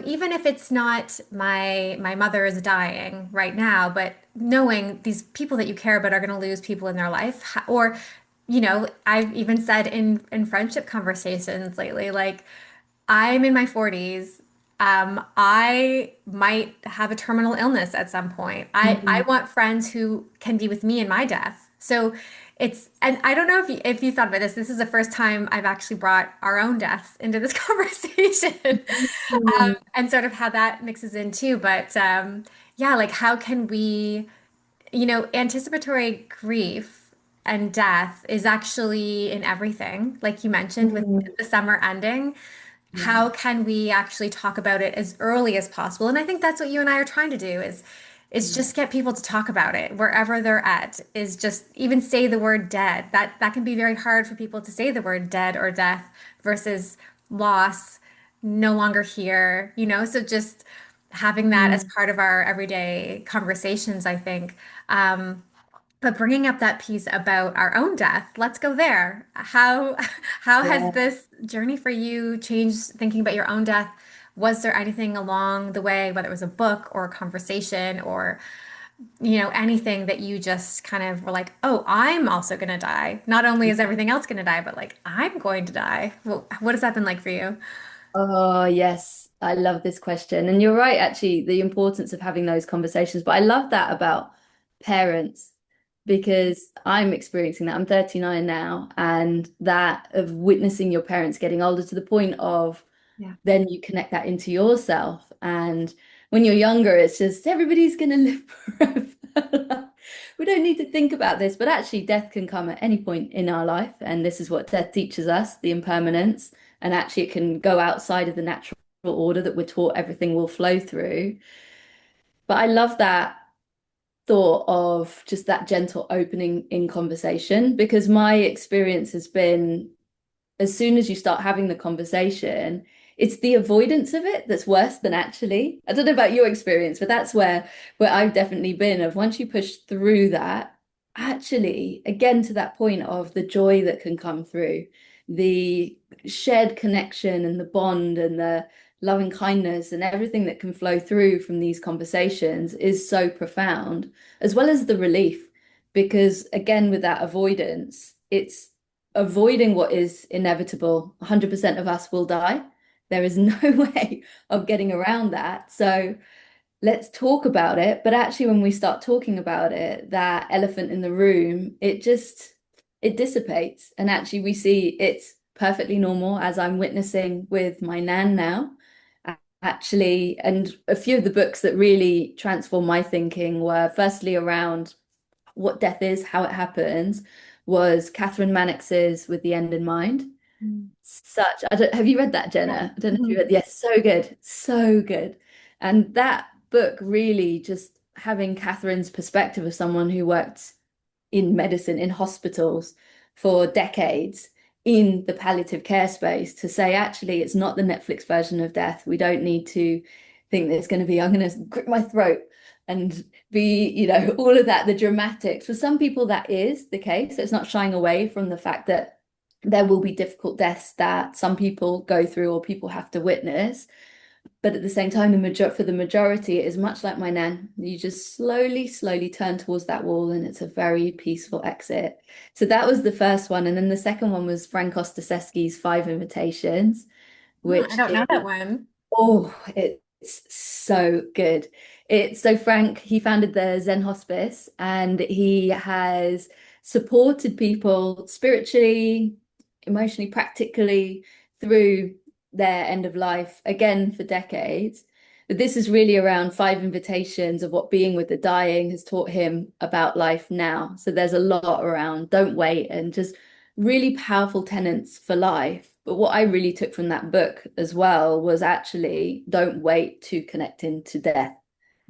even if it's not my mother is dying right now, but knowing these people that you care about are going to lose people in their life, or I've even said in friendship conversations lately, like I'm in my 40s. I might have a terminal illness at some point. I
Mm.
want friends who can be with me in my death. So and I don't know if you thought about this. This is the first time I've actually brought our own deaths into this conversation,
Mm.
and sort of how that mixes in too. But yeah, like how can we, anticipatory grief and death is actually in everything, like you mentioned with
Mm.
the summer ending.
Yeah.
How can we actually talk about it as early as possible? And I think that's what you and I are trying to do is
Yeah.
just get people to talk about it wherever they're at, is just even say the word dead. That can be very hard for people to say the word dead or death versus loss, no longer here, so just having that as
Mm.
part of our everyday conversations, I think. But bringing up that piece about our own death, let's go there. How has
Yeah.
this journey for you changed thinking about your own death? Was there anything along the way, whether it was a book or a conversation or, anything that you just kind of were like, oh, I'm also going to die. Not only is everything else going to die, but like, I'm going to die. Well, what has that been like for you?
Oh, yes. I love this question. And you're right, actually, the importance of having those conversations. But I love that about parents because I'm experiencing that. I'm 39 now, and that of witnessing your parents getting older to the point of
Yeah.
then you connect that into yourself. And when you're younger, it's just everybody's going to live forever. We don't need to think about this, but actually, death can come at any point in our life. And this is what death teaches us, the impermanence. And actually, it can go outside of the natural order that we're taught everything will flow through. But I love that thought of just that gentle opening in conversation because my experience has been as soon as you start having the conversation, it's the avoidance of it that's worse than actually. I don't know about your experience, but that's where I've definitely been of once you push through that, actually, again to that point of the joy that can come through, the shared connection and the bond and the loving kindness and everything that can flow through from these conversations is so profound, as well as the relief. Because again, with that avoidance, it's avoiding what is inevitable. 100% of us will die. There is no way of getting around that. So let's talk about it. But actually, when we start talking about it, that elephant in the room, it dissipates. And actually, we see it's perfectly normal as I'm witnessing with my nan now. Actually, and a few of the books that really transformed my thinking were firstly around what death is, how it happens, was Catherine Mannix's With the End in Mind.
Mm.
Such, I don't, have you read that,
Yeah.
Jenna? I don't know if you
Mhm.
read, yes, so good, so good. And that book really just having Catherine's perspective of someone who worked in medicine, in hospitals for decades, in the palliative care space, to say, actually, it's not the Netflix version of death. We don't need to think that it's going to be, I'm going to grip my throat and be, all of that, the dramatics. For some people, that is the case. So it's not shying away from the fact that there will be difficult deaths that some people go through or people have to witness. But at the same time, for the majority, it is much like my nan. You just slowly, slowly turn towards that wall, and it's a very peaceful exit. So that was the first one, and then the second one was Frank Ostaseski's Five Invitations,
Oh, I
which
don't know
is
that one.
oh, it's so good. It's so Frank, he founded the Zen Hospice, and he has supported people spiritually, emotionally, practically through their end of life again for decades. But this is really around five invitations of what being with the dying has taught him about life now. So there's a lot around don't wait and just really powerful tenets for life. But what I really took from that book as well was actually don't wait to connect into death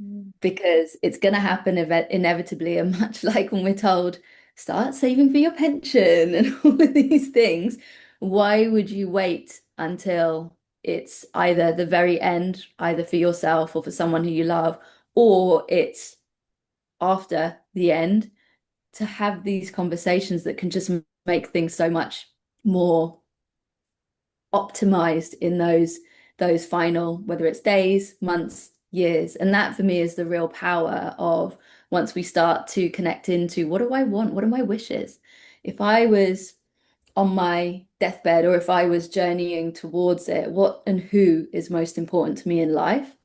Mm.
because it's going to happen inevitably. And much like when we're told, start saving for your pension and all of these things, why would you wait until it's either the very end, either for yourself or for someone who you love, or it's after the end to have these conversations that can just make things so much more optimized in those final, whether it's days, months, years. And that for me is the real power of once we start to connect into what do I want? What are my wishes? If I was on my deathbed or if I was journeying towards it, what and who is most important to me in life?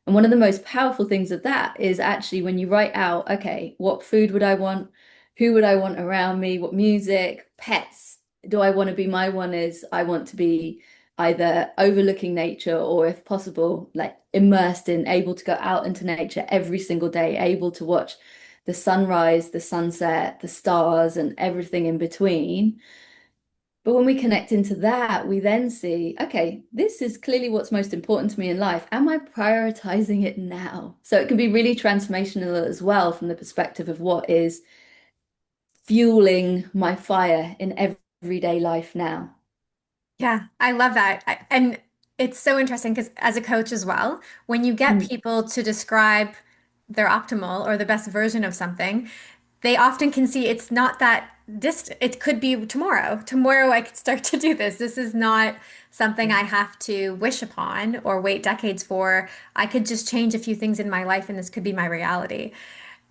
And one of the most powerful things of that is actually when you write out, okay, what food would I want? Who would I want around me? What music? Pets? Do I want to be? My one is I want to be either overlooking nature or, if possible, like immersed in, able to go out into nature every single day, able to watch the sunrise, the sunset, the stars, and everything in between. But when we connect into that, we then see, okay, this is clearly what's most important to me in life. Am I prioritizing it now? So it can be really transformational as well from the perspective of what is fueling my fire in everyday life now.
Yeah, I love that. And it's so interesting because as a coach as well, when you get
Mm.
people to describe their optimal or the best version of something, they often can see it's not that distant. It could be tomorrow. Tomorrow I could start to do this. This is not something I have to wish upon or wait decades for. I could just change a few things in my life and this could be my reality.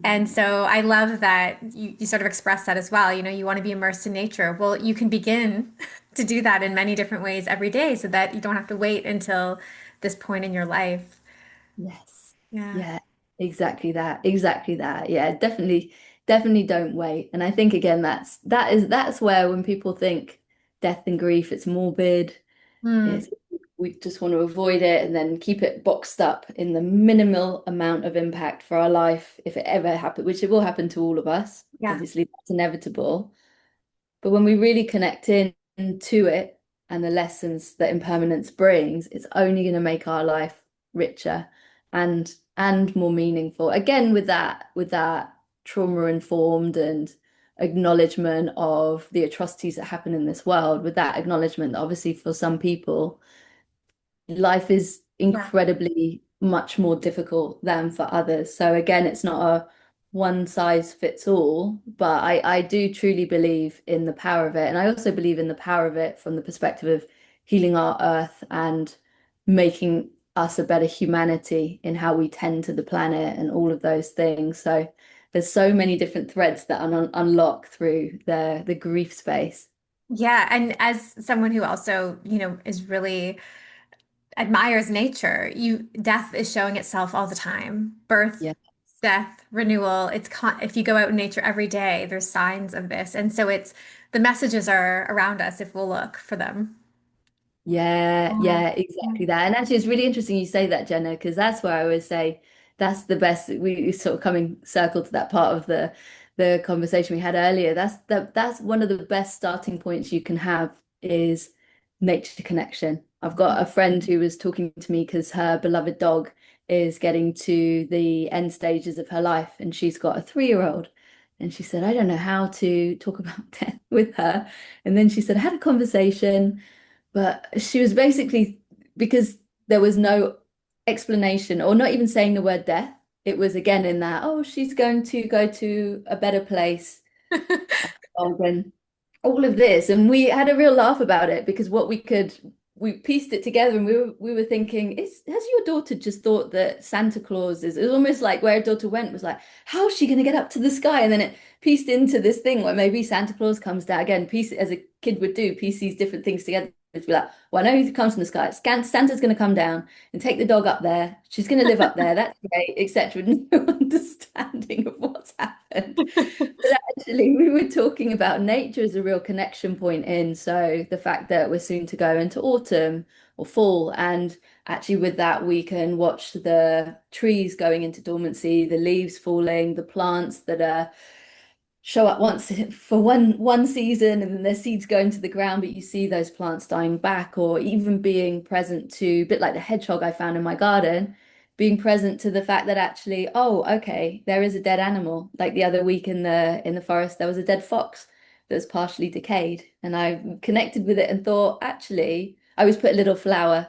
And so I love that you sort of express that as well. You know, you want to be immersed in nature. Well, you can begin to do that in many different ways every day so that you don't have to wait until this point in your life.
Yes.
Yeah.
Yeah, exactly that. Exactly that. Yeah, definitely don't wait. And I think again that's where when people think death and grief, it's morbid.
Hmm.
It's we just want to avoid it and then keep it boxed up in the minimal amount of impact for our life if it ever happens, which it will happen to all of us.
Yeah.
Obviously, that's inevitable. But when we really connect in to it and the lessons that impermanence brings, it's only going to make our life richer and more meaningful. Again, with that trauma informed and acknowledgement of the atrocities that happen in this world, with that acknowledgement that obviously for some people life is
Yeah.
incredibly much more difficult than for others. So again, it's not a one size fits all, but I do truly believe in the power of it. And I also believe in the power of it from the perspective of healing our earth and making us a better humanity in how we tend to the planet and all of those things. So there's so many different threads that unlock through the grief space.
Yeah. And as someone who also, is really admires nature, death is showing itself all the time. Birth,
Yeah.
death, renewal. If you go out in nature every day, there's signs of this. And so the messages are around us if we'll look for them.
Yeah,
Yeah.
yeah, exactly that. And actually, it's really interesting you say that, Jenna, because that's where I always say that's the best. We sort of coming circle to that part of the conversation we had earlier. That's one of the best starting points you can have is nature connection. I've got a friend who was talking to me because her beloved dog is getting to the end stages of her life, and she's got a 3-year-old. And she said, I don't know how to talk about death with her. And then she said, I had a conversation. But she was basically because there was no explanation or not even saying the word death. It was again in that, oh, she's going to go to a better place. And all of this. And we had a real laugh about it because we pieced it together and we were thinking, has your daughter just thought that Santa Claus is, it was almost like where her daughter went was like, how is she going to get up to the sky? And then it pieced into this thing where maybe Santa Claus comes down again, piece as a kid would do, piece these different things together. To be like, well, I know he comes from the sky. Santa's going to come down and take the dog up there. She's going to live up there. That's great, etc. No understanding of what's happened. But actually, we were talking about nature as a real connection point in. So the fact that we're soon to go into autumn or fall, and actually with that, we can watch the trees going into dormancy, the leaves falling, the plants that are show up once for one season and then their seeds go into the ground, but you see those plants dying back, or even being present to, a bit like the hedgehog I found in my garden, being present to the fact that actually, oh, okay, there is a dead animal. Like the other week in the forest, there was a dead fox that was partially decayed. And I connected with it and thought, actually, I always put a little flower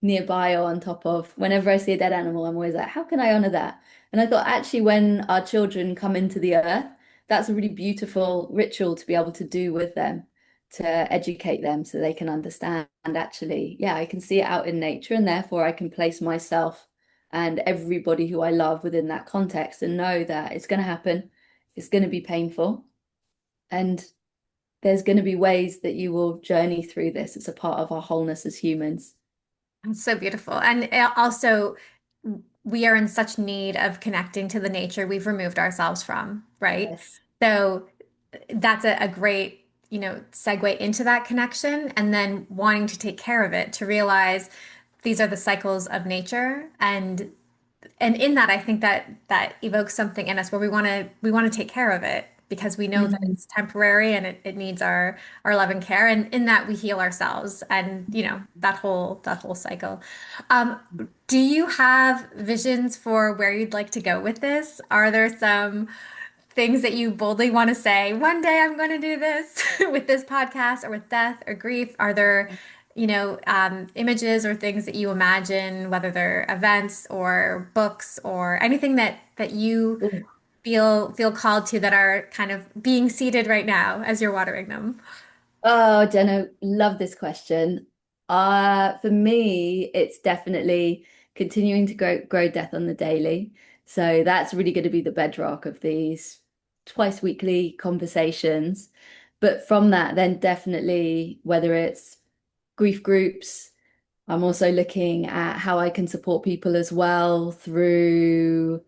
nearby or on top of. Whenever I see a dead animal, I'm always like, how can I honor that? And I thought, actually, when our children come into the earth, that's a really beautiful ritual to be able to do with them, to educate them so they can understand. And actually, yeah, I can see it out in nature, and therefore I can place myself and everybody who I love within that context and know that it's going to happen. It's going to be painful. And there's going to be ways that you will journey through this. It's a part of our wholeness as humans.
It's so beautiful. And also, we are in such need of connecting to the nature we've removed ourselves from, right?
Yes.
So that's a great, segue into that connection and then wanting to take care of it, to realize these are the cycles of nature. And in that, I think that evokes something in us where we want to take care of it because we know that
Mm.
it's temporary and it needs our love and care. And in that, we heal ourselves and that whole cycle. Um, do you have visions for where you'd like to go with this? Are there some things that you boldly want to say, one day I'm going to do this with this podcast or with death or grief? Are there, images or things that you imagine, whether they're events or books or anything that you
Ooh.
feel called to that are kind of being seeded right now as you're watering them?
Oh, Jenna, love this question. For me, it's definitely continuing to grow death on the daily. So that's really going to be the bedrock of these twice weekly conversations. But from that, then definitely whether it's grief groups, I'm also looking at how I can support people as well through,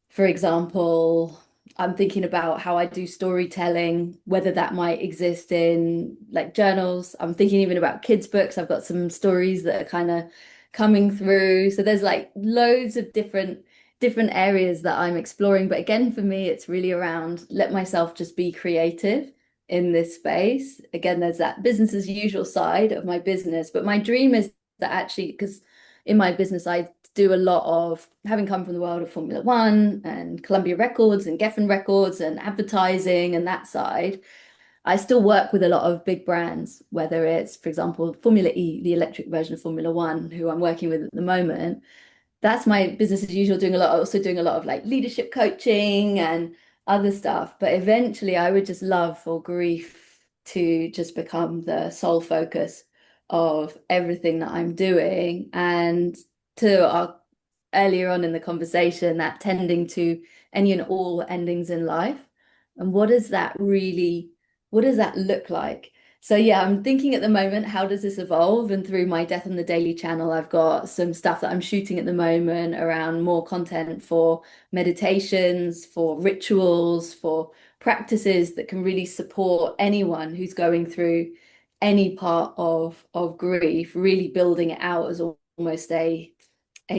for example, I'm thinking about how I do storytelling, whether that might exist in like journals. I'm thinking even about kids' books. I've got some stories that are kind of coming through. So there's like loads of different areas that I'm exploring. But again, for me, it's really around let myself just be creative in this space. Again, there's that business as usual side of my business, but my dream is that actually, because in my business, I do a lot of having come from the world of Formula One and Columbia Records and Geffen Records and advertising and that side. I still work with a lot of big brands, whether it's, for example, Formula E, the electric version of Formula One, who I'm working with at the moment. That's my business as usual, doing a lot, also doing a lot of like leadership coaching and other stuff. But eventually I would just love for grief to just become the sole focus of everything that I'm doing. And to our earlier on in the conversation, that tending to any and all endings in life. And what does that look like? So yeah, I'm thinking at the moment, how does this evolve? And through my Death on the Daily channel, I've got some stuff that I'm shooting at the moment around more content for meditations, for rituals, for practices that can really support anyone who's going through any part of grief, really building it out as almost a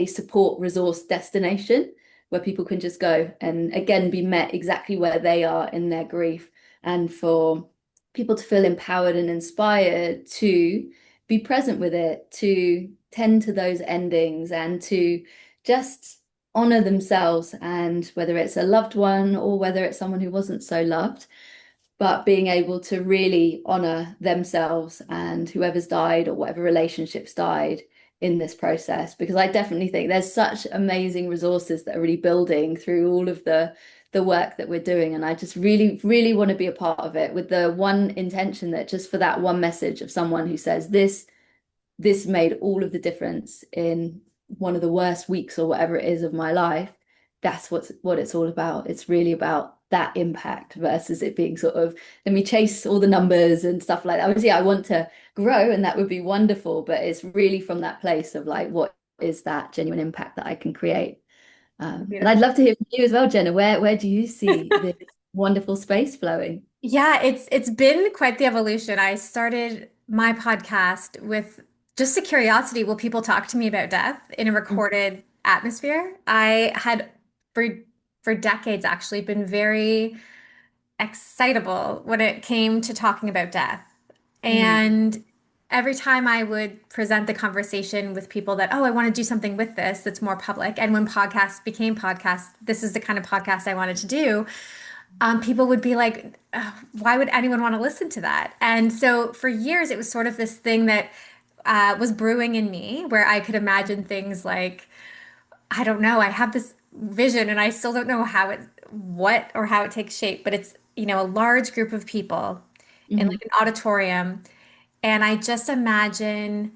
support resource destination where people can just go and again be met exactly where they are in their grief, and for people to feel empowered and inspired to be present with it, to tend to those endings and to just honor themselves, and whether it's a loved one or whether it's someone who wasn't so loved, but being able to really honor themselves and whoever's died or whatever relationships died in this process. Because I definitely think there's such amazing resources that are really building through all of the work that we're doing. And I just really, really want to be a part of it with the one intention that just for that one message of someone who says this made all of the difference in one of the worst weeks or whatever it is of my life. That's what it's all about. It's really about that impact versus it being sort of, let me chase all the numbers and stuff like that. Obviously, I want to grow and that would be wonderful, but it's really from that place of like, what is that genuine impact that I can create? And I'd
Beautiful.
love to hear from you as well, Jenna. Where do you see this wonderful space flowing?
Yeah, it's been quite the evolution. I started my podcast with just a curiosity. Will people talk to me about death in a recorded atmosphere? I had for for decades actually been very excitable when it came to talking about death.
Mm,
And every time I would present the conversation with people that, oh, I want to do something with this that's more public. And when podcasts became podcasts, this is the kind of podcast I wanted to do. People would be like, why would anyone want to listen to that? And so for years, it was sort of this thing that was brewing in me where I could imagine things like, I don't know, I have this vision and I still don't know what or how it takes shape, but it's, a large group of people in
mhm.
like an auditorium. And I just imagine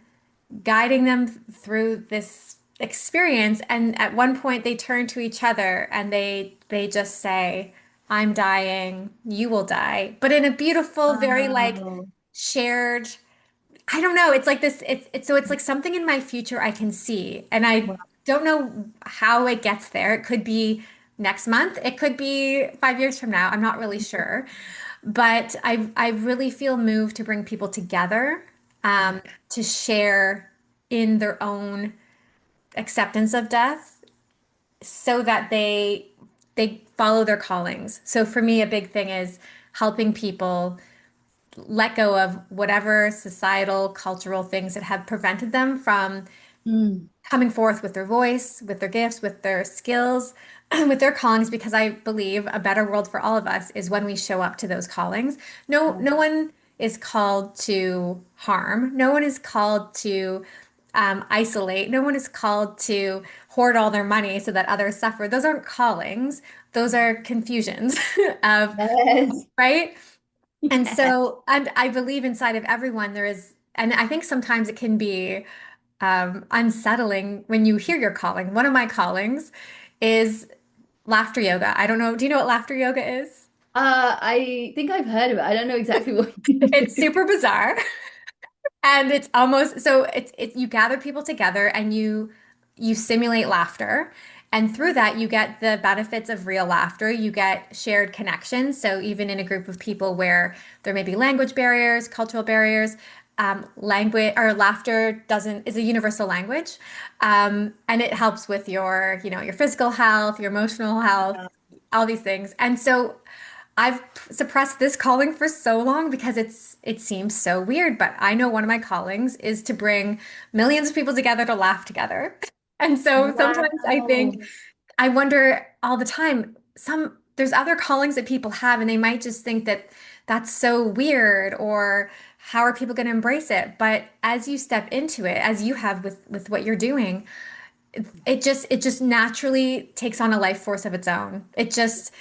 guiding them through this experience. And at one point they turn to each other and they just say, I'm dying, you will die. But in a beautiful, very like
Wow.
shared, I don't know, it's like this, it's so it's like something in my future I can see. And I
Wow.
don't know how it gets there. It could be next month, it could be 5 years from now. I'm not really sure. But I really feel moved to bring people together,
Yeah.
to share in their own acceptance of death so that they follow their callings. So for me, a big thing is helping people let go of whatever societal, cultural things that have prevented them from
Mm,
coming forth with their voice, with their gifts, with their skills, with their callings, because I believe a better world for all of us is when we show up to those callings. No,
yeah.
no one is called to harm. No one is called to isolate. No one is called to hoard all their money so that others suffer. Those aren't callings. Those are confusions of,
Yes.
right? And
Yeah.
so, and I believe inside of everyone there is, and I think sometimes it can be unsettling when you hear your calling. One of my callings is laughter yoga. I don't know. Do you know what laughter yoga is?
I think I've heard of it. I don't know exactly what you do.
It's super bizarre. And it's almost so it's you gather people together and you simulate laughter. And through that, you get the benefits of real laughter. You get shared connections. So even in a group of people where there may be language barriers, cultural barriers, language or laughter doesn't is a universal language, and it helps with your your physical health, your emotional health, all these things. And so I've suppressed this calling for so long because it seems so weird, but I know one of my callings is to bring millions of people together to laugh together. And so sometimes I think
Wow.
I wonder all the time, there's other callings that people have and they might just think that that's so weird or how are people going to embrace it? But as you step into it, as you have with what you're doing, it just naturally takes on a life force of its own. It just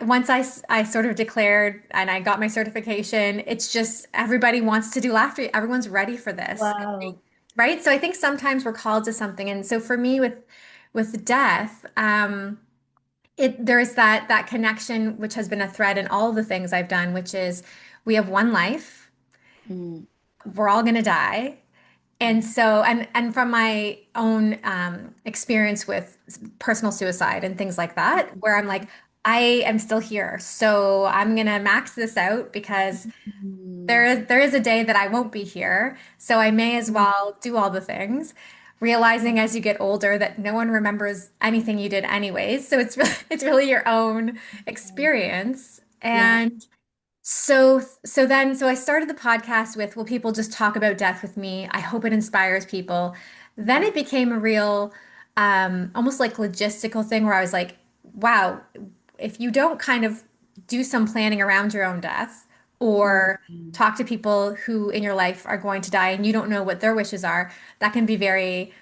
once I sort of declared and I got my certification, it's just everybody wants to do laughter. Everyone's ready for this,
Wow.
right? So I think sometimes we're called to something, and so for me with death, there's that connection which has been a thread in all of the things I've done, which is we have one life,
Mm,
we're all gonna die. And so, and from my own experience with personal suicide and things like that, where I'm like, I am still here, so I'm gonna max this out because
mm,
there is a day that I won't be here, so I may as
mm.
well do all the things. Realizing as you get older that no one remembers anything you did anyways, so it's really your own experience.
Yeah.
And so I started the podcast with, will people just talk about death with me? I hope it inspires people. Then it became a real, almost like logistical thing where I was like, wow, if you don't kind of do some planning around your own death or
Mm,
talk to people who in your life are going to die and you don't know what their wishes are, that can be very,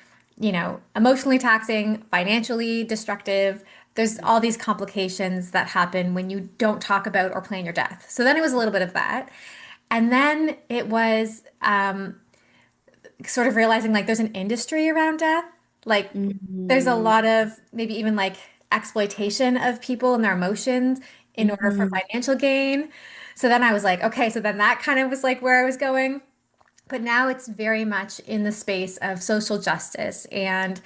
emotionally taxing, financially destructive. There's all these complications that happen when you don't talk about or plan your death. So then it was a little bit of that. And then it was sort of realizing like there's an industry around death. Like there's a
mm,
lot of maybe even like exploitation of people and their emotions in order for
mhm,
financial gain. So then I was like, okay, so then that kind of was like where I was going. But now it's very much in the space of social justice and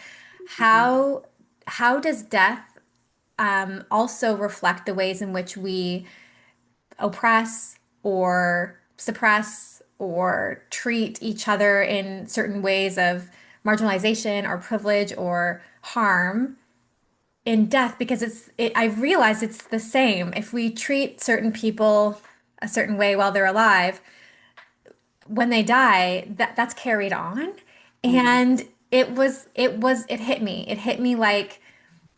how how does death also reflect the ways in which we oppress or suppress or treat each other in certain ways of marginalization or privilege or harm in death because I've realized it's the same. If we treat certain people a certain way while they're alive, when they die, that's carried on.
mm,
And it hit me. It hit me like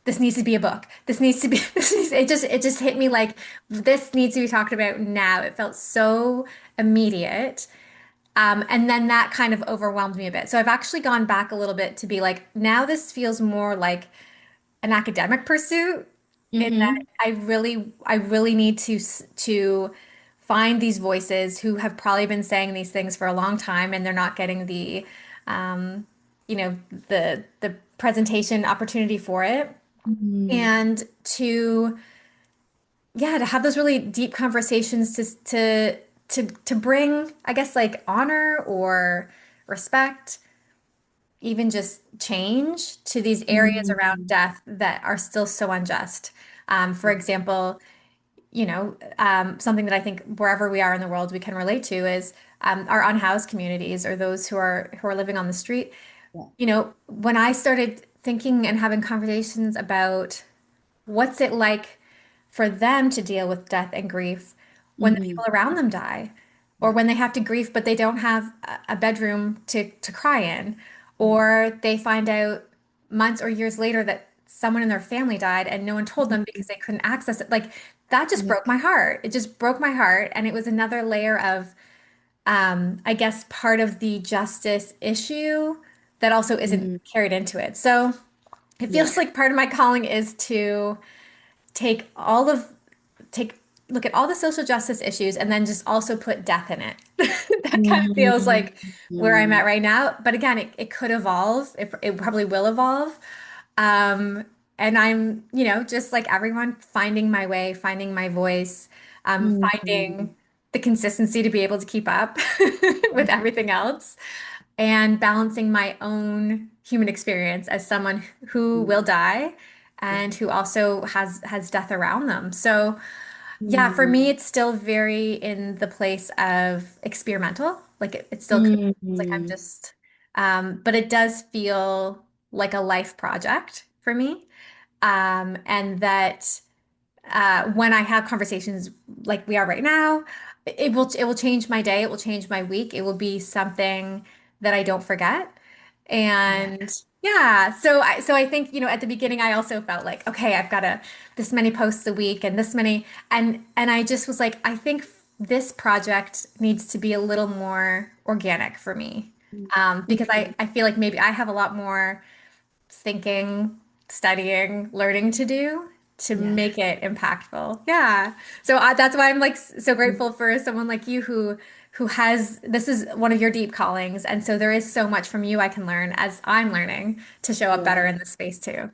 this needs to be a book. This needs to be it just hit me like this needs to be talked about now. It felt so immediate. And then that kind of overwhelmed me a bit. So I've actually gone back a little bit to be like, now this feels more like an academic pursuit in that
mhm,
I really need to find these voices who have probably been saying these things for a long time and they're not getting um, the presentation opportunity for it.
mm,
And to have those really deep conversations to bring, I guess, like honor or respect, even just change to these areas around
mm.
death that are still so unjust. For example, something that I think wherever we are in the world we can relate to is our unhoused communities or those who are living on the street.
Yeah.
When I started thinking and having conversations about what's it like for them to deal with death and grief when the
Mhm,
people around them die, or when they have to grieve but they don't have a bedroom to cry in, or they find out months or years later that someone in their family died and no one told them because they couldn't access it. Like that just
yeah.
broke my heart. It just broke my heart, and it was another layer of, I guess, part of the justice issue that also isn't
Mm,
carried into it. So it
yeah.
feels like part of my calling is to take all of take look at all the social justice issues and then just also put death in it. That kind of feels
Mm,
like where I'm
mm,
at right now. But again, it could evolve. It probably will evolve. Um, And I'm, just like everyone, finding my way, finding my voice,
Mm.
finding the consistency to be able to keep up with everything else, and balancing my own human experience as someone who will die and who also has death around them. So yeah, for me,
Mm.
it's still very in the place of experimental. Like it still feels like I'm
Mm.
just, but it does feel like a life project for me. And that when I have conversations like we are right now, it will change my day. It will change my week. It will be something that I don't forget.
Yeah.
And yeah, so I think, at the beginning I also felt like, okay, I've got this many posts a week and this many and I just was like, I think this project needs to be a little more organic for me. Because I feel like maybe I have a lot more thinking, studying, learning to do to
Yeah.
make it impactful. Yeah. So that's why I'm like so grateful for someone like you who has this is one of your deep callings, and so there is so much from you I can learn as I'm learning to show up better
Yeah.
in this space too.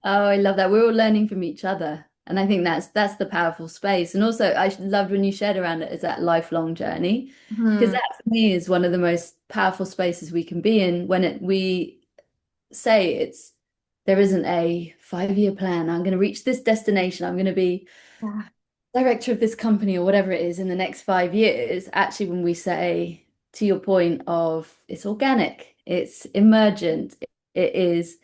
Oh, I love that. We're all learning from each other. And I think that's the powerful space. And also I loved when you shared around it as that lifelong journey. Because
Hmm.
that for me is one of the most powerful spaces we can be in when we say there isn't a 5-year plan. I'm going to reach this destination. I'm going to be
Yeah.
director of this company or whatever it is in the next 5 years. Actually, when we say, to your point of it's organic, it's emergent, it is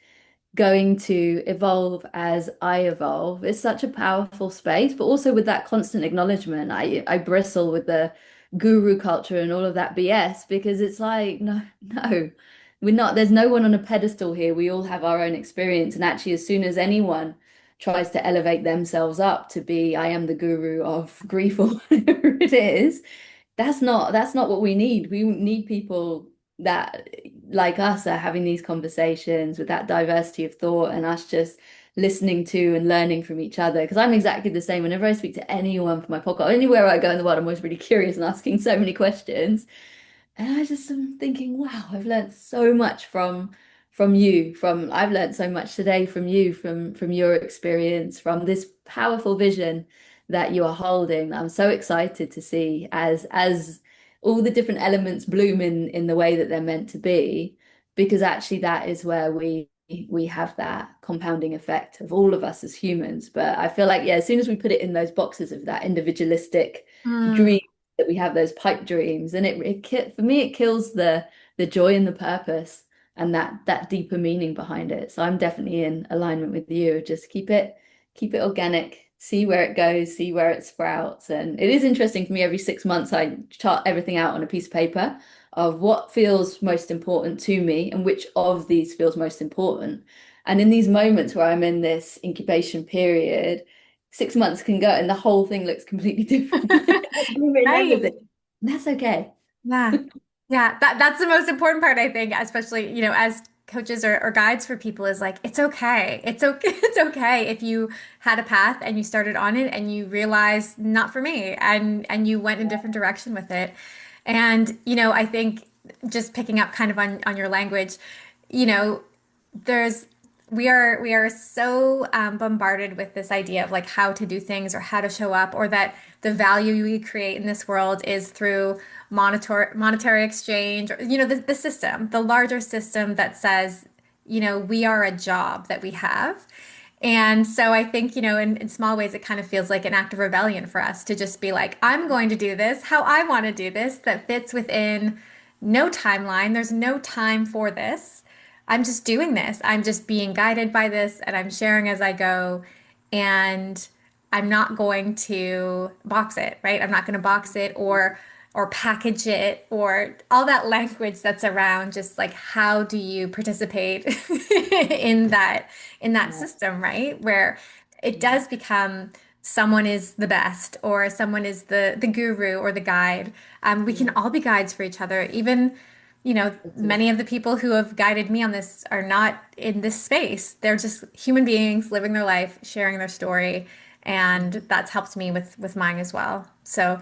going to evolve as I evolve. It's such a powerful space, but also with that constant acknowledgement. I bristle with the guru culture and all of that BS because it's like, no, no, we're not. There's no one on a pedestal here. We all have our own experience. And actually, as soon as anyone tries to elevate themselves up to be, I am the guru of grief or whatever it is, that's not what we need. We need people that like us are having these conversations with that diversity of thought and us just listening to and learning from each other. Because I'm exactly the same. Whenever I speak to anyone for my podcast, anywhere I go in the world, I'm always really curious and asking so many questions. And I just am thinking, wow, I've learned so much from you. From I've learned so much today from you, from your experience, from this powerful vision that you are holding. I'm so excited to see as all the different elements bloom in the way that they're meant to be, because actually that is where we have that compounding effect of all of us as humans. But I feel like, yeah, as soon as we put it in those boxes of that individualistic
Hmm.
dream that we have those pipe dreams, and for me it kills the joy and the purpose and that deeper meaning behind it. So I'm definitely in alignment with you. Just keep it organic, see where it goes, see where it sprouts. And it is interesting for me, every 6 months I chart everything out on a piece of paper of what feels most important to me and which of these feels most important. And in these moments where I'm in this incubation period, 6 months can go and the whole thing looks completely different. In
Right.
everything. That's okay.
Yeah. Yeah, that's the most important part, I think, especially, as coaches or guides for people is like, it's okay. It's okay. It's okay if you had a path and you started on it and you realized not for me and you went in a different direction with it. And, I think just picking up kind of on your language, you know, there's we are so bombarded with this idea of like how to do things or how to show up, or that the value we create in this world is through monetary exchange, or the system, the larger system that says we are a job that we have. And so I think, in small ways, it kind of feels like an act of rebellion for us to just be like, I'm going to do this how I want to do this, that fits within no timeline. There's no time for this. I'm just doing this. I'm just being guided by this and I'm sharing as I go. And I'm not going to box it, right? I'm not going to box it or package it or all that language that's around just like how do you participate in that
Yeah.
system, right? Where it does become someone is the best or someone is the guru or the guide. We can
Yeah.
all be guides for each other. Even,
Totally.
many of the people who have guided me on this are not in this space. They're just human beings living their life, sharing their story, and that's helped me with mine as well. So,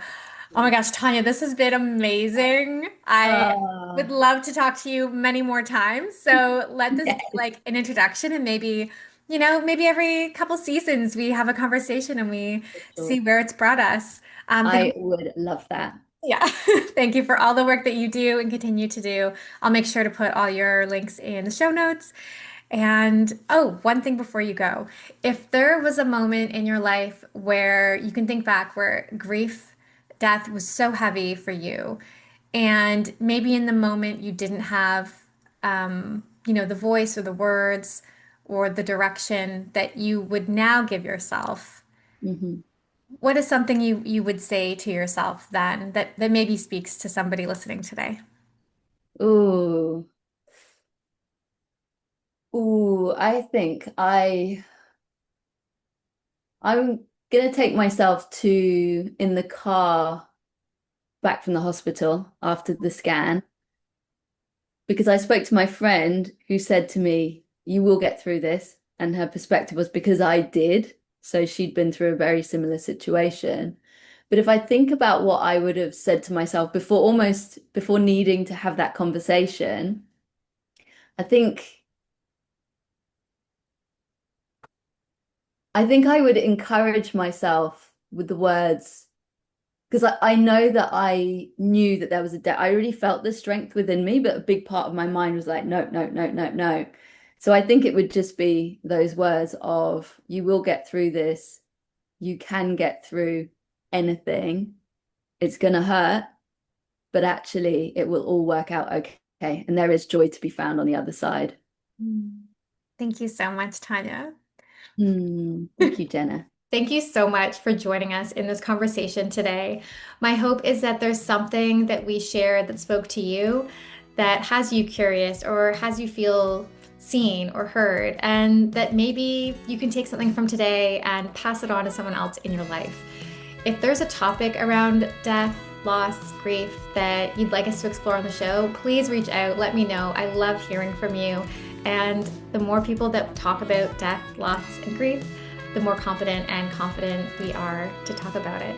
oh my gosh, Tanya, this has been amazing. I
Oh,
would love to talk to you many more times. So let this be
yes.
like an introduction, and maybe maybe every couple seasons we have a conversation and we see
Sure.
where it's brought us.
I would love that.
Yeah. Thank you for all the work that you do and continue to do. I'll make sure to put all your links in the show notes. And oh, one thing before you go. If there was a moment in your life where you can think back where grief, death was so heavy for you, and maybe in the moment you didn't have, the voice or the words or the direction that you would now give yourself,
Hmm.
what is something you would say to yourself then that maybe speaks to somebody listening today?
Ooh, ooh, I think I'm gonna take myself to in the car back from the hospital after the scan because I spoke to my friend who said to me, "You will get through this." And her perspective was because I did. So she'd been through a very similar situation. But if I think about what I would have said to myself before, almost before needing to have that conversation, I think I think I would encourage myself with the words because I know that I knew that there was a debt. I already felt the strength within me, but a big part of my mind was like, no, no, no, no, no. So I think it would just be those words of, you will get through this. You can get through anything. It's going to hurt, but actually it will all work out okay. And there is joy to be found on the other side.
Mm. Thank you so much, Tanya.
Thank you, Jenna.
Thank you so much for joining us in this conversation today. My hope is that there's something that we shared that spoke to you that has you curious or has you feel seen or heard, and that maybe you can take something from today and pass it on to someone else in your life. If there's a topic around death, loss, grief that you'd like us to explore on the show, please reach out. Let me know. I love hearing from you. And the more people that talk about death, loss, and grief, the more competent and confident we are to talk about it.